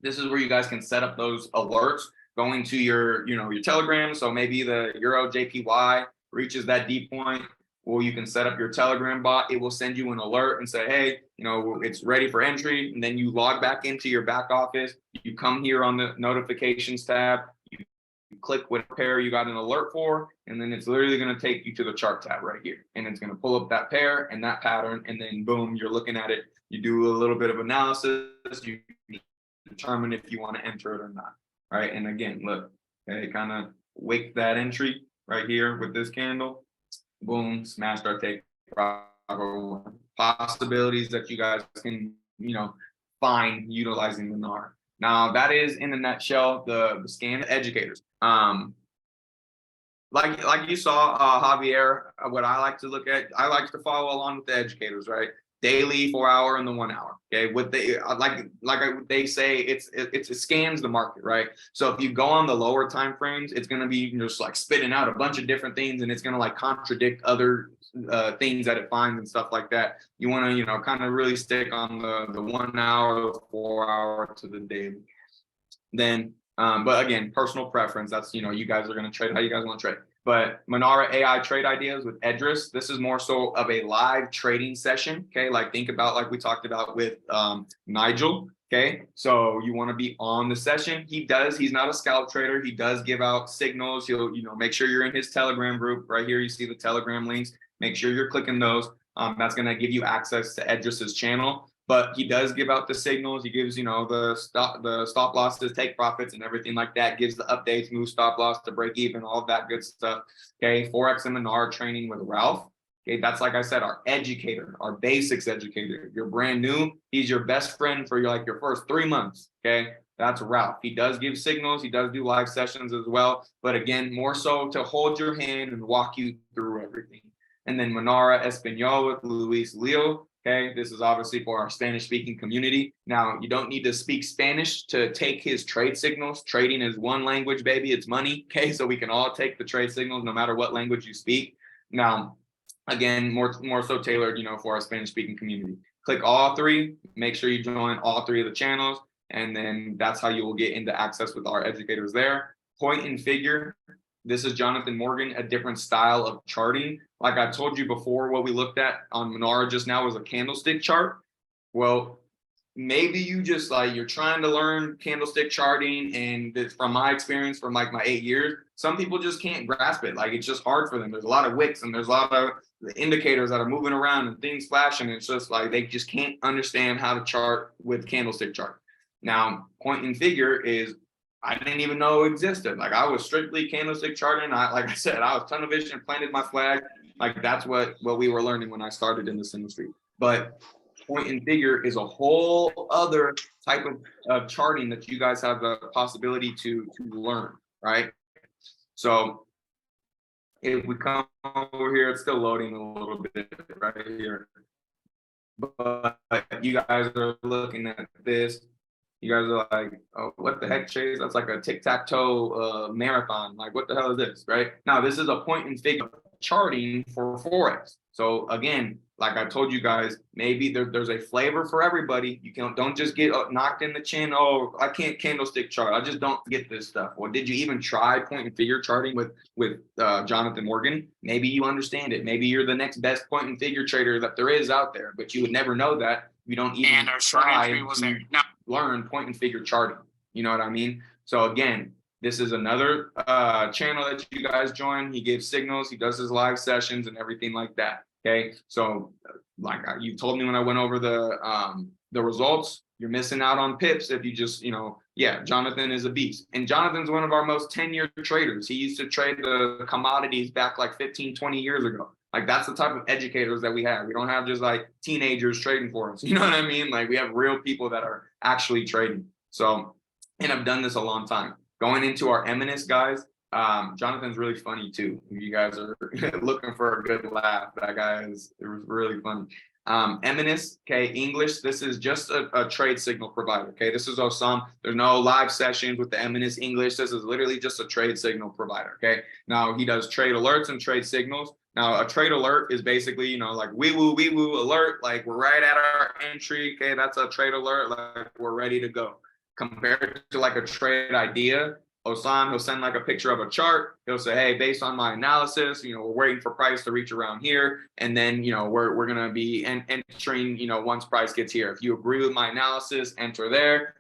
this is where you guys can set up those alerts going to your Telegram. So maybe the Euro JPY reaches that D point. Well, you can set up your Telegram bot. It will send you an alert and say, hey, it's ready for entry. And then you log back into your back office. You come here on the notifications tab. You click what pair you got an alert for. And then it's literally going to take you to the chart tab right here. And it's going to pull up that pair and that pattern. And then boom, you're looking at it. You do a little bit of analysis. You determine if you want to enter it or not. Right. And again, look, okay, kind of wake that entry right here with this candle. Boom, smashed our take possibilities that you guys can, find utilizing the NAR. Now that is in a nutshell the scan educators. Like you saw, Javier, what I like to look at, I like to follow along with the educators, right? Daily, 4 hour, and the 1 hour. Okay, what they they say, it scans the market, right? So if you go on the lower time frames, it's going to be just like spitting out a bunch of different things, and it's going to like contradict other things that it finds and stuff like that. You want to kind of really stick on the 1 hour, 4 hour to the daily. Then, but again, personal preference. That's you guys are going to trade how you guys want to trade. But Monara AI trade ideas with Edris, this is more so of a live trading session. Okay, like think about like we talked about with Nigel. Okay, so you want to be on the session. He's not a scalp trader. He does give out signals. He'll make sure you're in his Telegram group. Right here, you see the Telegram links. Make sure you're clicking those. That's going to give you access to Edris's channel. But he does give out the signals. He gives, the stop losses, take profits, and everything like that. Gives the updates, move stop loss to break even, all of that good stuff. Okay, Forex and Monara training with Ralph. Okay, that's like I said, our educator, our basics educator. If you're brand new, he's your best friend for your first 3 months. Okay, that's Ralph. He does give signals. He does do live sessions as well. But again, more so to hold your hand and walk you through everything. And then Monara Espanol with Luis Leo. Okay, this is obviously for our Spanish-speaking community. Now, you don't need to speak Spanish to take his trade signals. Trading is one language, baby. It's money. Okay, so we can all take the trade signals no matter what language you speak. Now, again, more so tailored, for our Spanish-speaking community. Click all three. Make sure you join all three of the channels, and then that's how you will get into access with our educators there. Point and figure. This is Jonathan Morgan, a different style of charting. Like I told you before, what we looked at on Monara just now was a candlestick chart. Well, maybe you just you're trying to learn candlestick charting, and from my experience from my 8 years, some people just can't grasp it. It's just hard for them. There's a lot of wicks and there's a lot of indicators that are moving around and things flashing. It's just they just can't understand how to chart with candlestick chart. Now, point and figure is I didn't even know it existed. I was strictly candlestick charting. Like I said, I was tunnel vision, planted my flag. That's what we were learning when I started in this industry. But point and figure is a whole other type of charting that you guys have the possibility to learn, right? So if we come over here, it's still loading a little bit right here. But you guys are looking at this. You guys are like, oh, what the heck, Chase? That's like a tic-tac-toe marathon. Like, what the hell is this, right? Now, this is a point and figure charting for Forex. So again, like I told you guys, maybe there's a flavor for everybody. You don't just get knocked in the chin. Oh, I can't candlestick chart. I just don't get this stuff. Well, did you even try point and figure charting with Jonathan Morgan? Maybe you understand it. Maybe you're the next best point and figure trader that there is out there, but you would never know that. You don't even try to learn point and figure charting. You know what I mean? So again, this is another channel that you guys join. He gives signals. He does his live sessions and everything like that. Okay, so like you told me when I went over the results, you're missing out on pips if you just, yeah, Jonathan is a beast. And Jonathan's one of our most tenured traders. He used to trade the commodities back like 15, 20 years ago. Like that's the type of educators that we have. We don't have just like teenagers trading for us. You know what I mean? Like we have real people that are actually trading. So, and I've done this a long time. Going into our eminence, guys, Jonathan's really funny too. If you guys are looking for a good laugh, that guy is really funny. Eminence, okay, English, this is just a trade signal provider, okay? This is Osam. There's no live sessions with the Eminence English. This is literally just a trade signal provider, okay? Now, he does trade alerts and trade signals. Now, a trade alert is basically, like wee woo alert, like we're right at our entry, okay? That's a trade alert, like we're ready to go. Compared to like a trade idea, Osam, he'll send like a picture of a chart. He'll say, hey, based on my analysis, we're waiting for price to reach around here. And then, we're going to be entering, once price gets here. If you agree with my analysis, enter there.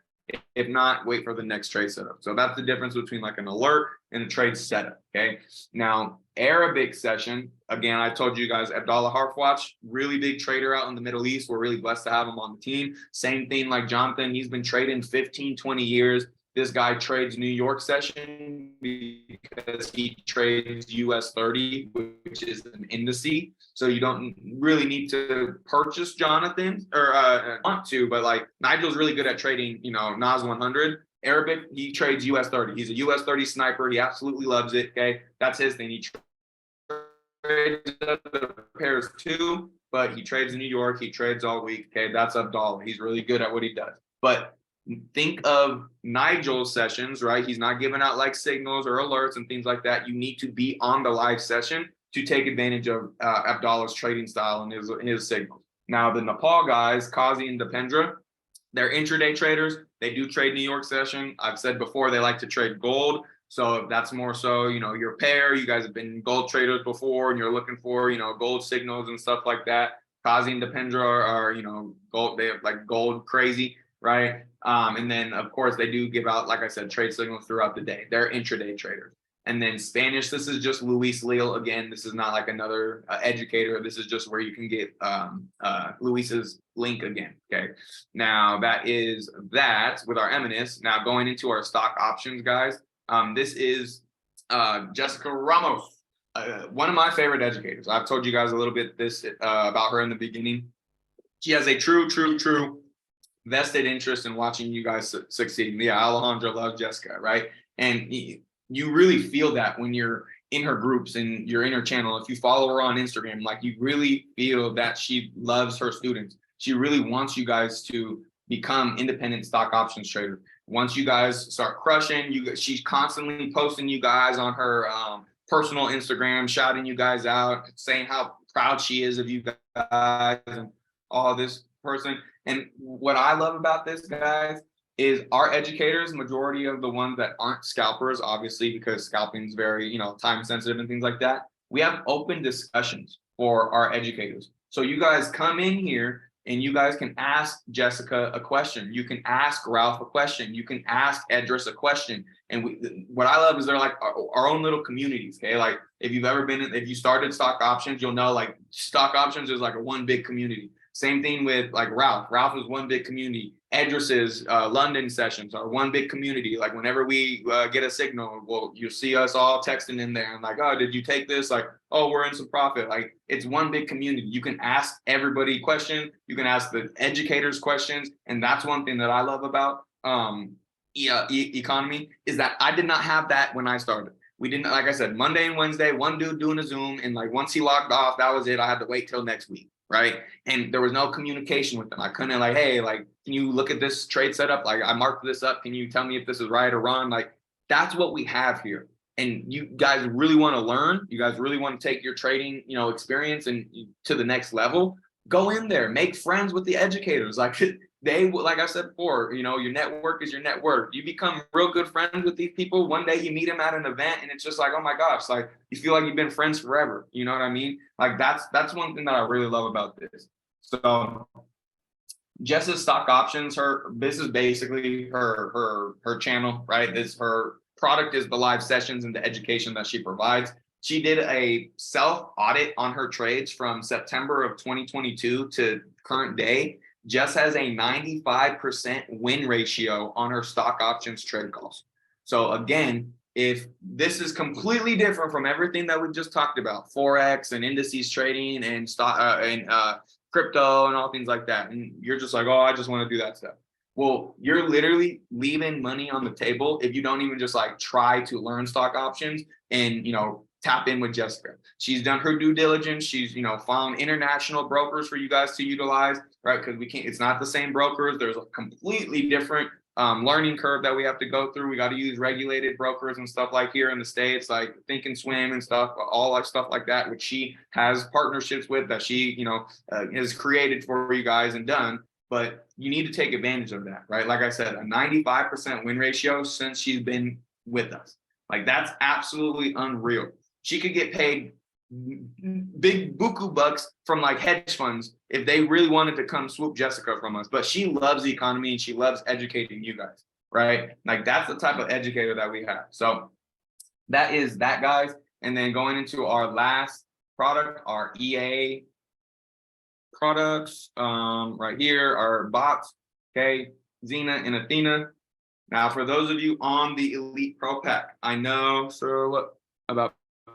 If not, wait for the next trade setup. So that's the difference between like an alert and a trade setup. Okay. Now, Arabic session, again, I told you guys, Abdallah Harfwatch, really big trader out in the Middle East. We're really blessed to have him on the team. Same thing like Jonathan. He's been trading 15, 20 years. This guy trades New York session because he trades US 30, which is an indice. So you don't really need to purchase Jonathan or want to, but like Nigel's really good at trading, NAS 100. Arabic, he trades US 30. He's a US 30 sniper. He absolutely loves it. Okay. That's his thing. He trades the pairs too, but he trades in New York. He trades all week. Okay. That's Abdallah. He's really good at what he does. But think of Nigel's sessions, right? He's not giving out like signals or alerts and things like that. You need to be on the live session to take advantage of Abdallah's trading style and his signals. Now, the Nepal guys, Kazi and Dipendra, they're intraday traders. They do trade New York session. I've said before, they like to trade gold. So that's more so, your pair. You guys have been gold traders before and you're looking for, gold signals and stuff like that. Kazi and Dipendra are gold. They have like gold crazy, right? And then, of course, they do give out, like I said, trade signals throughout the day. They're intraday traders. And then Spanish, this is just Luis Leal. Again, this is not like another educator. This is just where you can get Luis's link again, okay? Now, that is that with our eminence. Now, going into our stock options, guys, this is Jessica Ramos, one of my favorite educators. I've told you guys a little bit this about her in the beginning. She has a true vested interest in watching you guys succeed. Yeah, Alejandra loves Jessica, right? And you really feel that when you're in her groups and you're in her channel. If you follow her on Instagram, like you really feel that she loves her students. She really wants you guys to become independent stock options traders. Once you guys start crushing, she's constantly posting you guys on her personal Instagram, shouting you guys out, saying how proud she is of you guys and all this person. And what I love about this, guys, is our educators, majority of the ones that aren't scalpers, obviously, because scalping is very, time sensitive and things like that. We have open discussions for our educators. So you guys come in here and you guys can ask Jessica a question. You can ask Ralph a question. You can ask Edris a question. And what I love is they're like our own little communities. Okay. Like if you started stock options, you'll know like stock options is like a one big community. Same thing with like Ralph. Ralph is one big community. Edris's London sessions are one big community. Like whenever we get a signal, well, you'll see us all texting in there and like, oh, did you take this? Like, oh, we're in some profit. Like it's one big community. You can ask everybody questions. You can ask the educators questions. And that's one thing that I love about economy is that I did not have that when I started. We didn't, like I said, Monday and Wednesday, one dude doing a Zoom, and like once he logged off, that was it. I had to wait till next week, right? And there was no communication with them. I couldn't like, hey, like, can you look at this trade setup? Like, I marked this up. Can you tell me if this is right or wrong? Like, that's what we have here. And you guys really want to learn. You guys really want to take your trading, experience and to the next level. Go in there, make friends with the educators. Like like I said before, your network is your net worth. You become real good friends with these people. One day you meet them at an event and it's just like, oh my gosh, like you feel like you've been friends forever. You know what I mean? Like that's one thing that I really love about this. So Jess's stock options, this is basically her channel, right? Her product is the live sessions and the education that she provides. She did a self audit on her trades from September of 2022 to current day. Jess has a 95% win ratio on her stock options trade calls. So again, if this is completely different from everything that we just talked about, Forex and indices trading and stock crypto and all things like that, and you're just like, oh, I just want to do that stuff. Well, you're literally leaving money on the table if you don't even just like try to learn stock options and, tap in with Jessica. She's done her due diligence. She's, found international brokers for you guys to utilize, right? Because it's not the same brokers. There's a completely different learning curve that we have to go through. We got to use regulated brokers and stuff like here in the States, like Think and Swim and stuff, all that stuff like that, which she has partnerships with that she, has created for you guys and done. But you need to take advantage of that, right? Like I said, a 95% win ratio since she's been with us. Like that's absolutely unreal. She could get paid big buku bucks from like hedge funds if they really wanted to come swoop Jessica from us. But she loves the economy and she loves educating you guys, right? Like that's the type of educator that we have. So that is that, guys. And then going into our last product, our EA products, right here, our bots, okay, Xena and Athena. Now, for those of you on the Elite Pro Pack, I know, so what about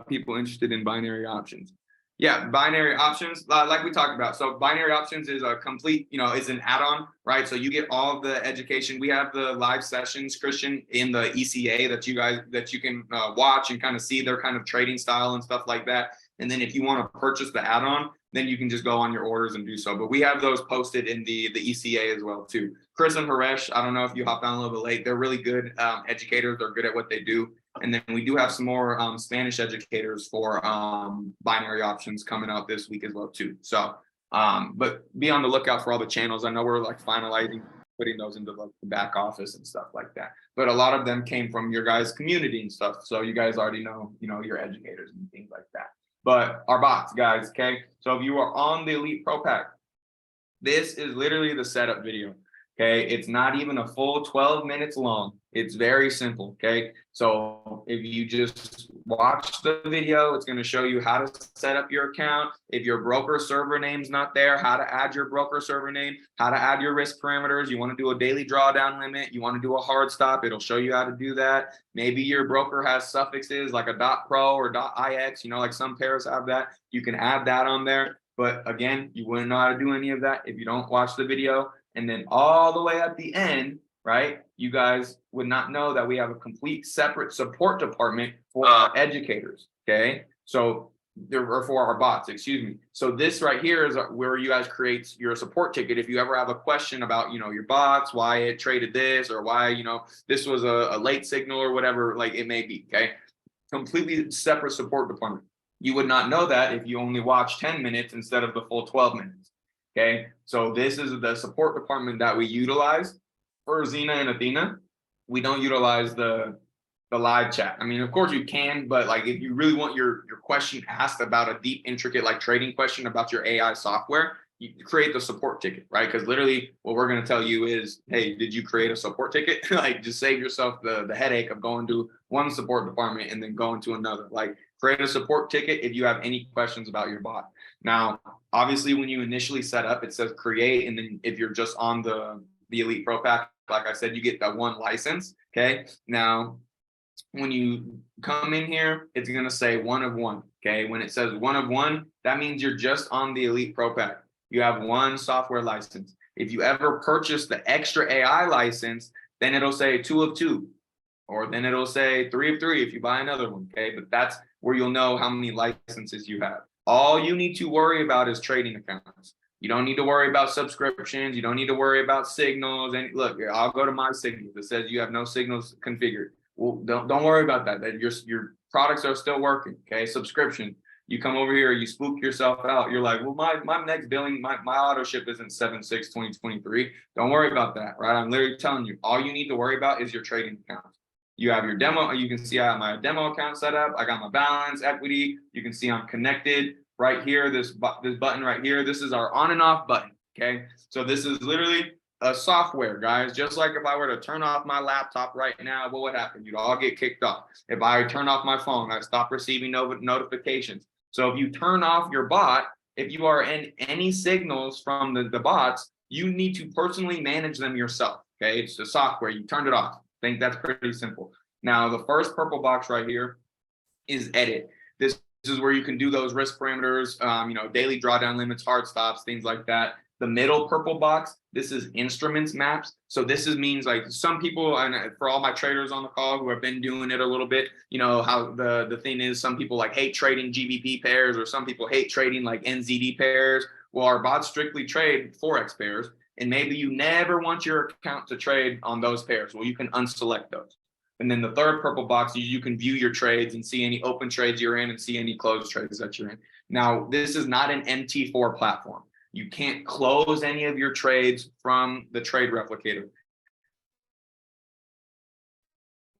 people interested in binary options? Yeah, binary options, like we talked about. So binary options is a complete, is an add-on, right? So you get all of the education. We have the live sessions, Christian, in the ECA that you can watch and kind of see their kind of trading style and stuff like that. And then if you want to purchase the add-on, then you can just go on your orders and do so. But we have those posted in the ECA as well too. Chris and Haresh, I don't know if you hopped on a little bit late. They're really good educators. They're good at what they do. And then we do have some more Spanish educators for binary options coming out this week as well too. So, but be on the lookout for all the channels. I know we're like finalizing, putting those into like the back office and stuff like that. But a lot of them came from your guys' community and stuff. So you guys already know, your educators and things like that. But our bots, guys, okay? So if you are on the Elite Pro Pack, this is literally the setup video, okay? It's not even a full 12 minutes long. It's very simple, okay? So if you just watch the video, it's going to show you how to set up your account. If your broker server name's not there, how to add your broker server name, how to add your risk parameters. You want to do a daily drawdown limit. You want to do a hard stop. It'll show you how to do that. Maybe your broker has suffixes like a .pro or .ix, like some pairs have that. You can add that on there. But again, you wouldn't know how to do any of that if you don't watch the video. And then all the way at the end, right, you guys would not know that we have a complete separate support department for our educators, okay? So, or for our bots, excuse me. So this right here is where you guys create your support ticket. If you ever have a question about, your bots, why it traded this, or why, this was a late signal or whatever, like it may be, okay? Completely separate support department. You would not know that if you only watch 10 minutes instead of the full 12 minutes, okay? So this is the support department that we utilize for Xena and Athena. We don't utilize the live chat. I mean, of course you can, but like if you really want your question asked about a deep, intricate like trading question about your AI software, you create the support ticket, right? Because literally what we're going to tell you is, hey, did you create a support ticket? Like just save yourself the headache of going to one support department and then going to another. Like create a support ticket if you have any questions about your bot. Now, obviously when you initially set up, it says create. And then if you're just on the Elite Pro Pack, like I said, you get that one license, okay? Now, when you come in here, it's going to say 1 of 1, okay? When it says 1 of 1, that means you're just on the Elite Pro Pack. You have one software license. If you ever purchase the extra AI license, then it'll say 2 of 2. or then it'll say 3 of 3 if you buy another one. Okay, but that's where you'll know how many licenses you have. All you need to worry about is trading accounts. You don't need to worry about subscriptions. You don't need to worry about signals. And look, I'll go to my signals. It says you have no signals configured. Well, don't worry about that. That your products are still working. Okay, subscription. You come over here, you spook yourself out. You're like, well, my next billing, my auto ship isn't 7/6/2023. Don't worry about that, right? I'm literally telling you, all you need to worry about is your trading accounts. You have your demo. You can see I have my demo account set up. I got my balance, equity. You can see I'm connected right here. This button right here. This is our on and off button. Okay, so this is literally a software, guys. Just like if I were to turn off my laptop right now, what would happen? You'd all get kicked off. If I turn off my phone, I stop receiving notifications. So if you turn off your bot, if you are in any signals from the bots, you need to personally manage them yourself. Okay, it's the software. You turned it off. I think that's pretty simple. Now, the first purple box right here is edit. This is where you can do those risk parameters, daily drawdown limits, hard stops, things like that. The middle purple box, this is instruments maps. So this means like some people, and for all my traders on the call who have been doing it a little bit, you know how the thing is, some people like hate trading GBP pairs, or some people hate trading like NZD pairs. Well, our bots strictly trade Forex pairs, and maybe you never want your account to trade on those pairs. Well, you can unselect those. And then the third purple box, you can view your trades and see any open trades you're in and see any closed trades that you're in. Now, this is not an MT4 platform. You can't close any of your trades from the trade replicator.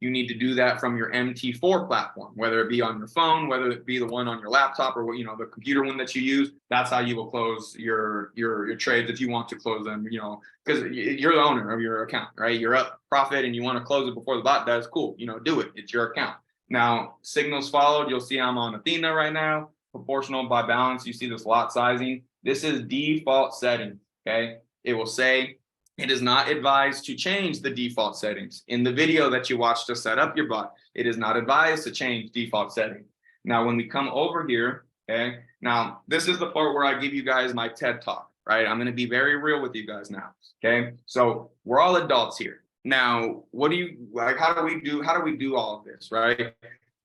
You need to do that from your MT4 platform, whether it be on your phone, whether it be the one on your laptop, or the computer one that you use. That's how you will close your trades if you want to close them. Because you're the owner of your account, right? You're up profit and you want to close it before the bot does. Cool, do it. It's your account. Now, signals followed. You'll see I'm on Athena right now. Proportional by balance. You see this lot sizing. This is default settings. Okay, it will say it is not advised to change the default settings. In the video that you watched to set up your bot, it is not advised to change default settings. Now, when we come over here, okay, now this is the part where I give you guys my TED talk, right? I'm going to be very real with you guys now. Okay, so we're all adults here. Now, what do you like? How do we do all of this, right?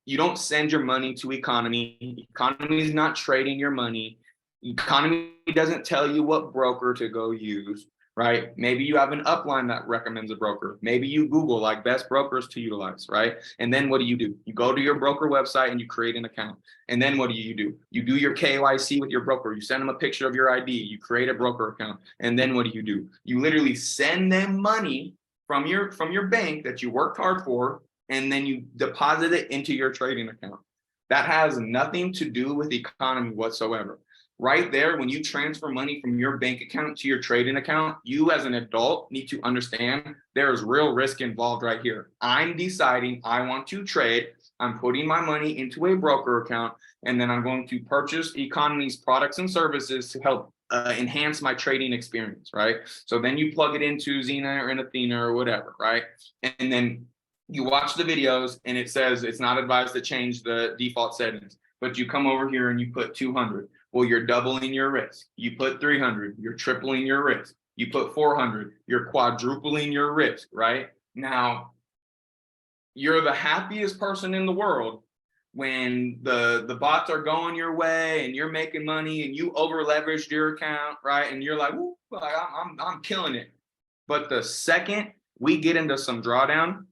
You don't send your money to economy. Economy is not trading your money. Economy doesn't tell you what broker to go use, right? Maybe you have an upline that recommends a broker. Maybe you Google like best brokers to utilize, right? And then what do? You go to your broker website and you create an account. And then what do? You do your KYC with your broker. You send them a picture of your ID. You create a broker account. And then what do? You literally send them money from your bank that you worked hard for, and then you deposit it into your trading account. That has nothing to do with economy whatsoever. Right there, when you transfer money from your bank account to your trading account, you as an adult need to understand there is real risk involved right here. I'm deciding I want to trade. I'm putting my money into a broker account, and then I'm going to purchase economy's products and services to help enhance my trading experience, right? So then you plug it into Xena or in Athena or whatever, right? And then you watch the videos and it says it's not advised to change the default settings, but you come over here and you put 200. Well, you're doubling your risk. You put 300, you're tripling your risk. You put 400, you're quadrupling your risk, right? Now, you're the happiest person in the world when the bots are going your way and you're making money and you over leveraged your account, right? And you're like, "Ooh, I'm killing it." But the second we get into some drawdown,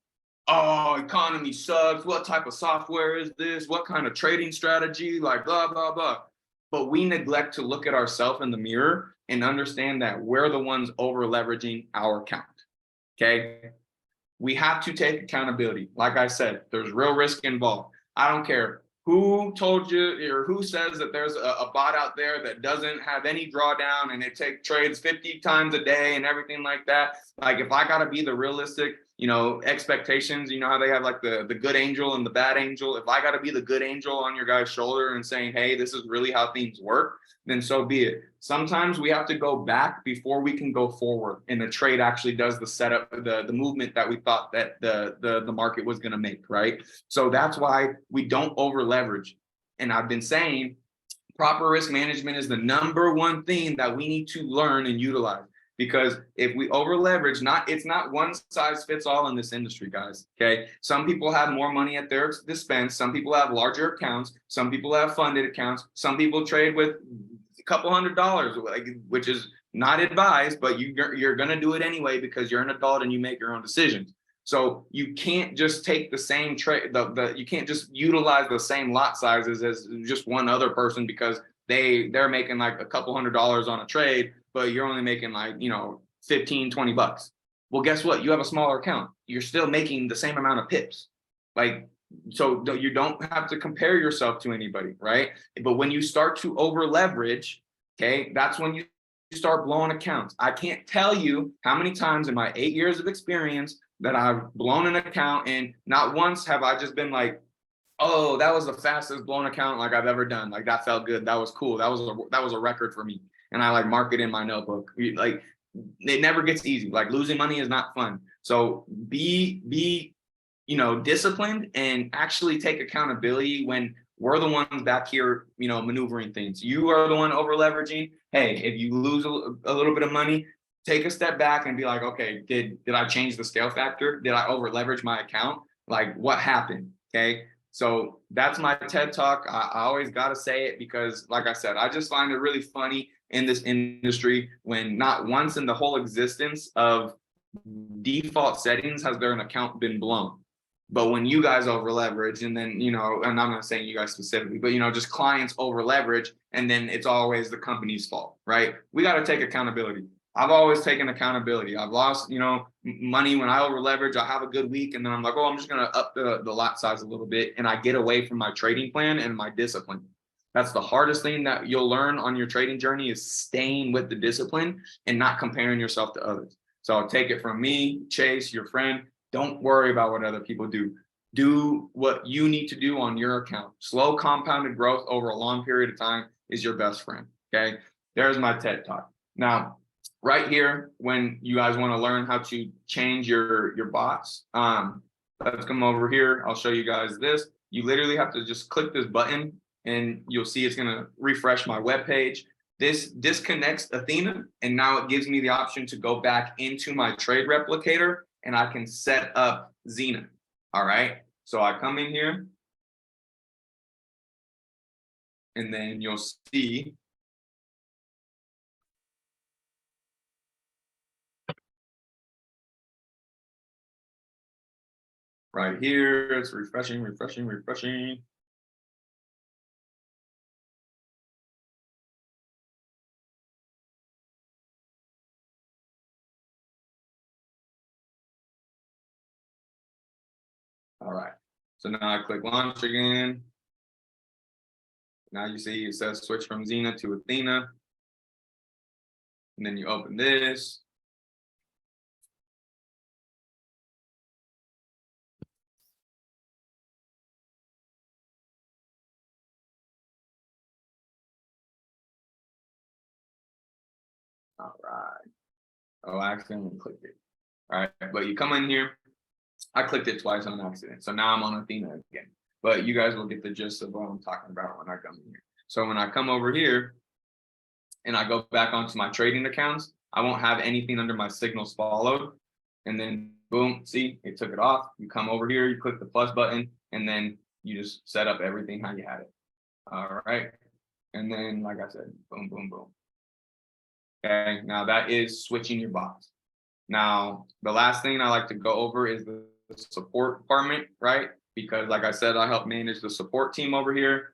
oh, economy sucks. What type of software is this? What kind of trading strategy? Like blah, blah, blah. But we neglect to look at ourselves in the mirror and understand that we're the ones over leveraging our account. Okay. We have to take accountability. Like I said, there's real risk involved. I don't care who told you or who says that there's a bot out there that doesn't have any drawdown and it trades 50 times a day and everything like that. Like, if I got to be the realistic, expectations, how they have like the good angel and the bad angel. If I got to be the good angel on your guy's shoulder and saying, hey, this is really how things work, then so be it. Sometimes we have to go back before we can go forward. And the trade actually does the setup, the movement that we thought that the market was going to make, right? So that's why we don't over leverage. And I've been saying proper risk management is the number one thing that we need to learn and utilize. because if we over leverage, it's not one size fits all in this industry, guys. Okay. Some people have more money at their dispense. Some people have larger accounts. Some people have funded accounts. Some people trade with a couple $100, like, which is not advised, but you're going to do it anyway because you're an adult and you make your own decisions. So you can't just take the same trade, you can't just utilize the same lot sizes as just one other person because they're making like a couple $100 on a trade, but you're only making like, 15, $20. Well, guess what? You have a smaller account. You're still making the same amount of pips. Like, so you don't have to compare yourself to anybody, right? But when you start to over leverage, okay, that's when you start blowing accounts. I can't tell you how many times in my 8 years of experience that I've blown an account, and not once have I just been like, oh, that was the fastest blown account like I've ever done. Like that felt good. That was cool. That was a record for me. And I like mark it in my notebook. Like it never gets easy. Like losing money is not fun. So be disciplined and actually take accountability when we're the ones back here, maneuvering things. You are the one over leveraging. Hey, if you lose a little bit of money, take a step back and be like, okay, did I change the scale factor? Did I over leverage my account? Like what happened? Okay. So that's my TED talk. I always got to say it because like I said, I just find it really funny in this industry when not once in the whole existence of default settings has their account been blown. But when you guys over leverage and then, and I'm not saying you guys specifically, but, just clients over leverage and then it's always the company's fault, right? We got to take accountability. I've always taken accountability. I've lost, money when I over leverage. I have a good week and then I'm like, oh, I'm just going to up the lot size a little bit. And I get away from my trading plan and my discipline. That's the hardest thing that you'll learn on your trading journey is staying with the discipline and not comparing yourself to others. So take it from me, Chase, your friend. Don't worry about what other people do. Do what you need to do on your account. Slow compounded growth over a long period of time is your best friend. Okay. There's my TED talk. Now, right here, when you guys want to learn how to change your bots, let's come over here. I'll show you guys this. You literally have to just click this button and you'll see it's going to refresh my web page. This disconnects Athena, and now it gives me the option to go back into my trade replicator and I can set up Zenith. All right. So I come in here and then you'll see right here, it's refreshing. All right, so now I click launch again. Now you see it says switch from Zenith to Athena. And then you open this. All right. Oh, I accidentally clicked it. All right, but you come in here. I clicked it twice on accident. So now I'm on Athena again. But you guys will get the gist of what I'm talking about when I come in here. So when I come over here and I go back onto my trading accounts, I won't have anything under my signals followed. And then boom, see, it took it off. You come over here, you click the plus button, and then you just set up everything how you had it. All right. And then, like I said, boom, boom, boom. Okay, now that is switching your bots. Now, the last thing I like to go over is the support department, right? Because like I said, I help manage the support team over here.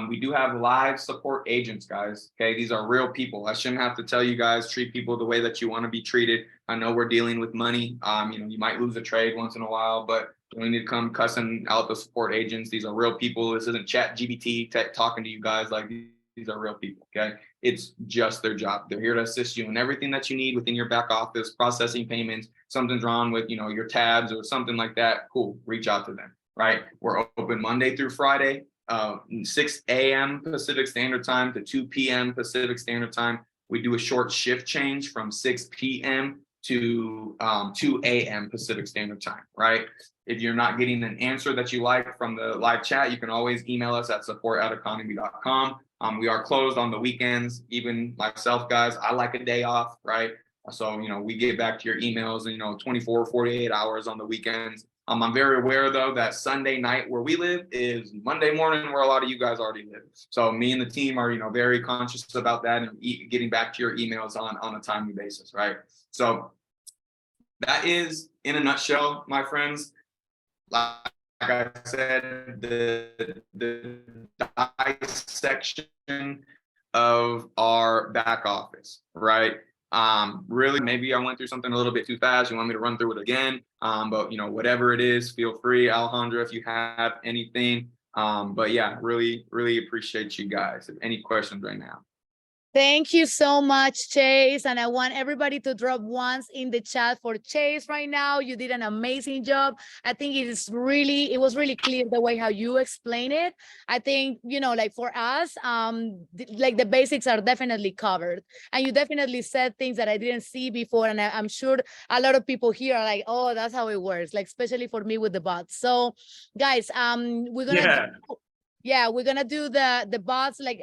We do have live support agents, guys. Okay, these are real people. I shouldn't have to tell you guys, treat people the way that you want to be treated. I know we're dealing with money. You might lose a trade once in a while, but you don't need to come cussing out the support agents. These are real people. This isn't ChatGPT talking to you guys. Like, these are real people, okay? It's just their job. They're here to assist you in everything that you need within your back office, processing payments. Something's wrong with, your tabs or something like that. Cool, reach out to them, right? We're open Monday through Friday, 6 a.m. Pacific Standard Time to 2 p.m. Pacific Standard Time. We do a short shift change from 6 p.m. to 2 a.m. Pacific Standard Time, right? If you're not getting an answer that you like from the live chat, you can always email us at support@economy.com. We are closed on the weekends. Even myself, guys, I like a day off, right? So, we get back to your emails in, 24, 48 hours on the weekends. I'm very aware though that Sunday night where we live is Monday morning where a lot of you guys already live. So me and the team are, very conscious about that and getting back to your emails on a timely basis, right? So that is, in a nutshell, my friends, like I said, the dissection of our back office, right? Really, maybe I went through something a little bit too fast. You want me to run through it again? But whatever it is, feel free, Alejandra, if you have anything. But yeah, really, really appreciate you guys. Any questions right now? Thank you so much, Chase. And I want everybody to drop ones in the chat for Chase right now. You did an amazing job. I think it was really clear the way how you explain it. I think, like for us, like the basics are definitely covered. And you definitely said things that I didn't see before. And I'm sure a lot of people here are like, oh, that's how it works. Like, especially for me with the bots. So guys, we're going to yeah, we're gonna do the bots like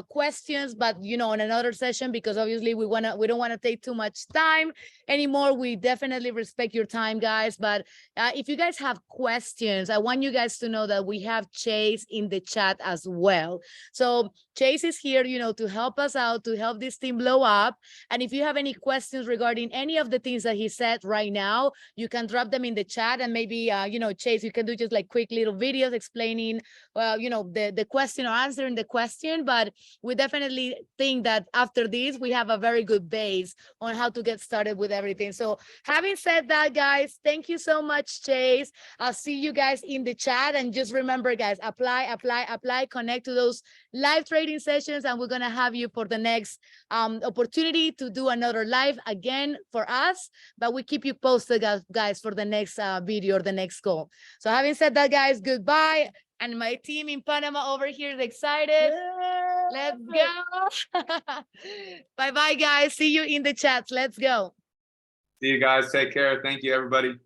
questions, but on another session, because obviously we don't want to take too much time anymore. We definitely respect your time, guys. But if you guys have questions, I want you guys to know that we have Chase in the chat as well. So Chase is here, to help us out, to help this team blow up. And if you have any questions regarding any of the things that he said right now, you can drop them in the chat, and maybe Chase, you can do just like quick little videos explaining the question or answering the question. But we definitely think that after this, we have a very good base on how to get started with everything. So having said that, guys, thank you so much, Chase. I'll see you guys in the chat. And just remember, guys, apply, connect to those live trading sessions. And we're going to have you for the next opportunity to do another live again for us. But we keep you posted, guys, for the next video or the next call. So having said that, guys, goodbye. And my team in Panama over here is excited. Yeah. Let's go. Bye-bye, guys. See you in the chats. Let's go. See you guys. Take care. Thank you, everybody.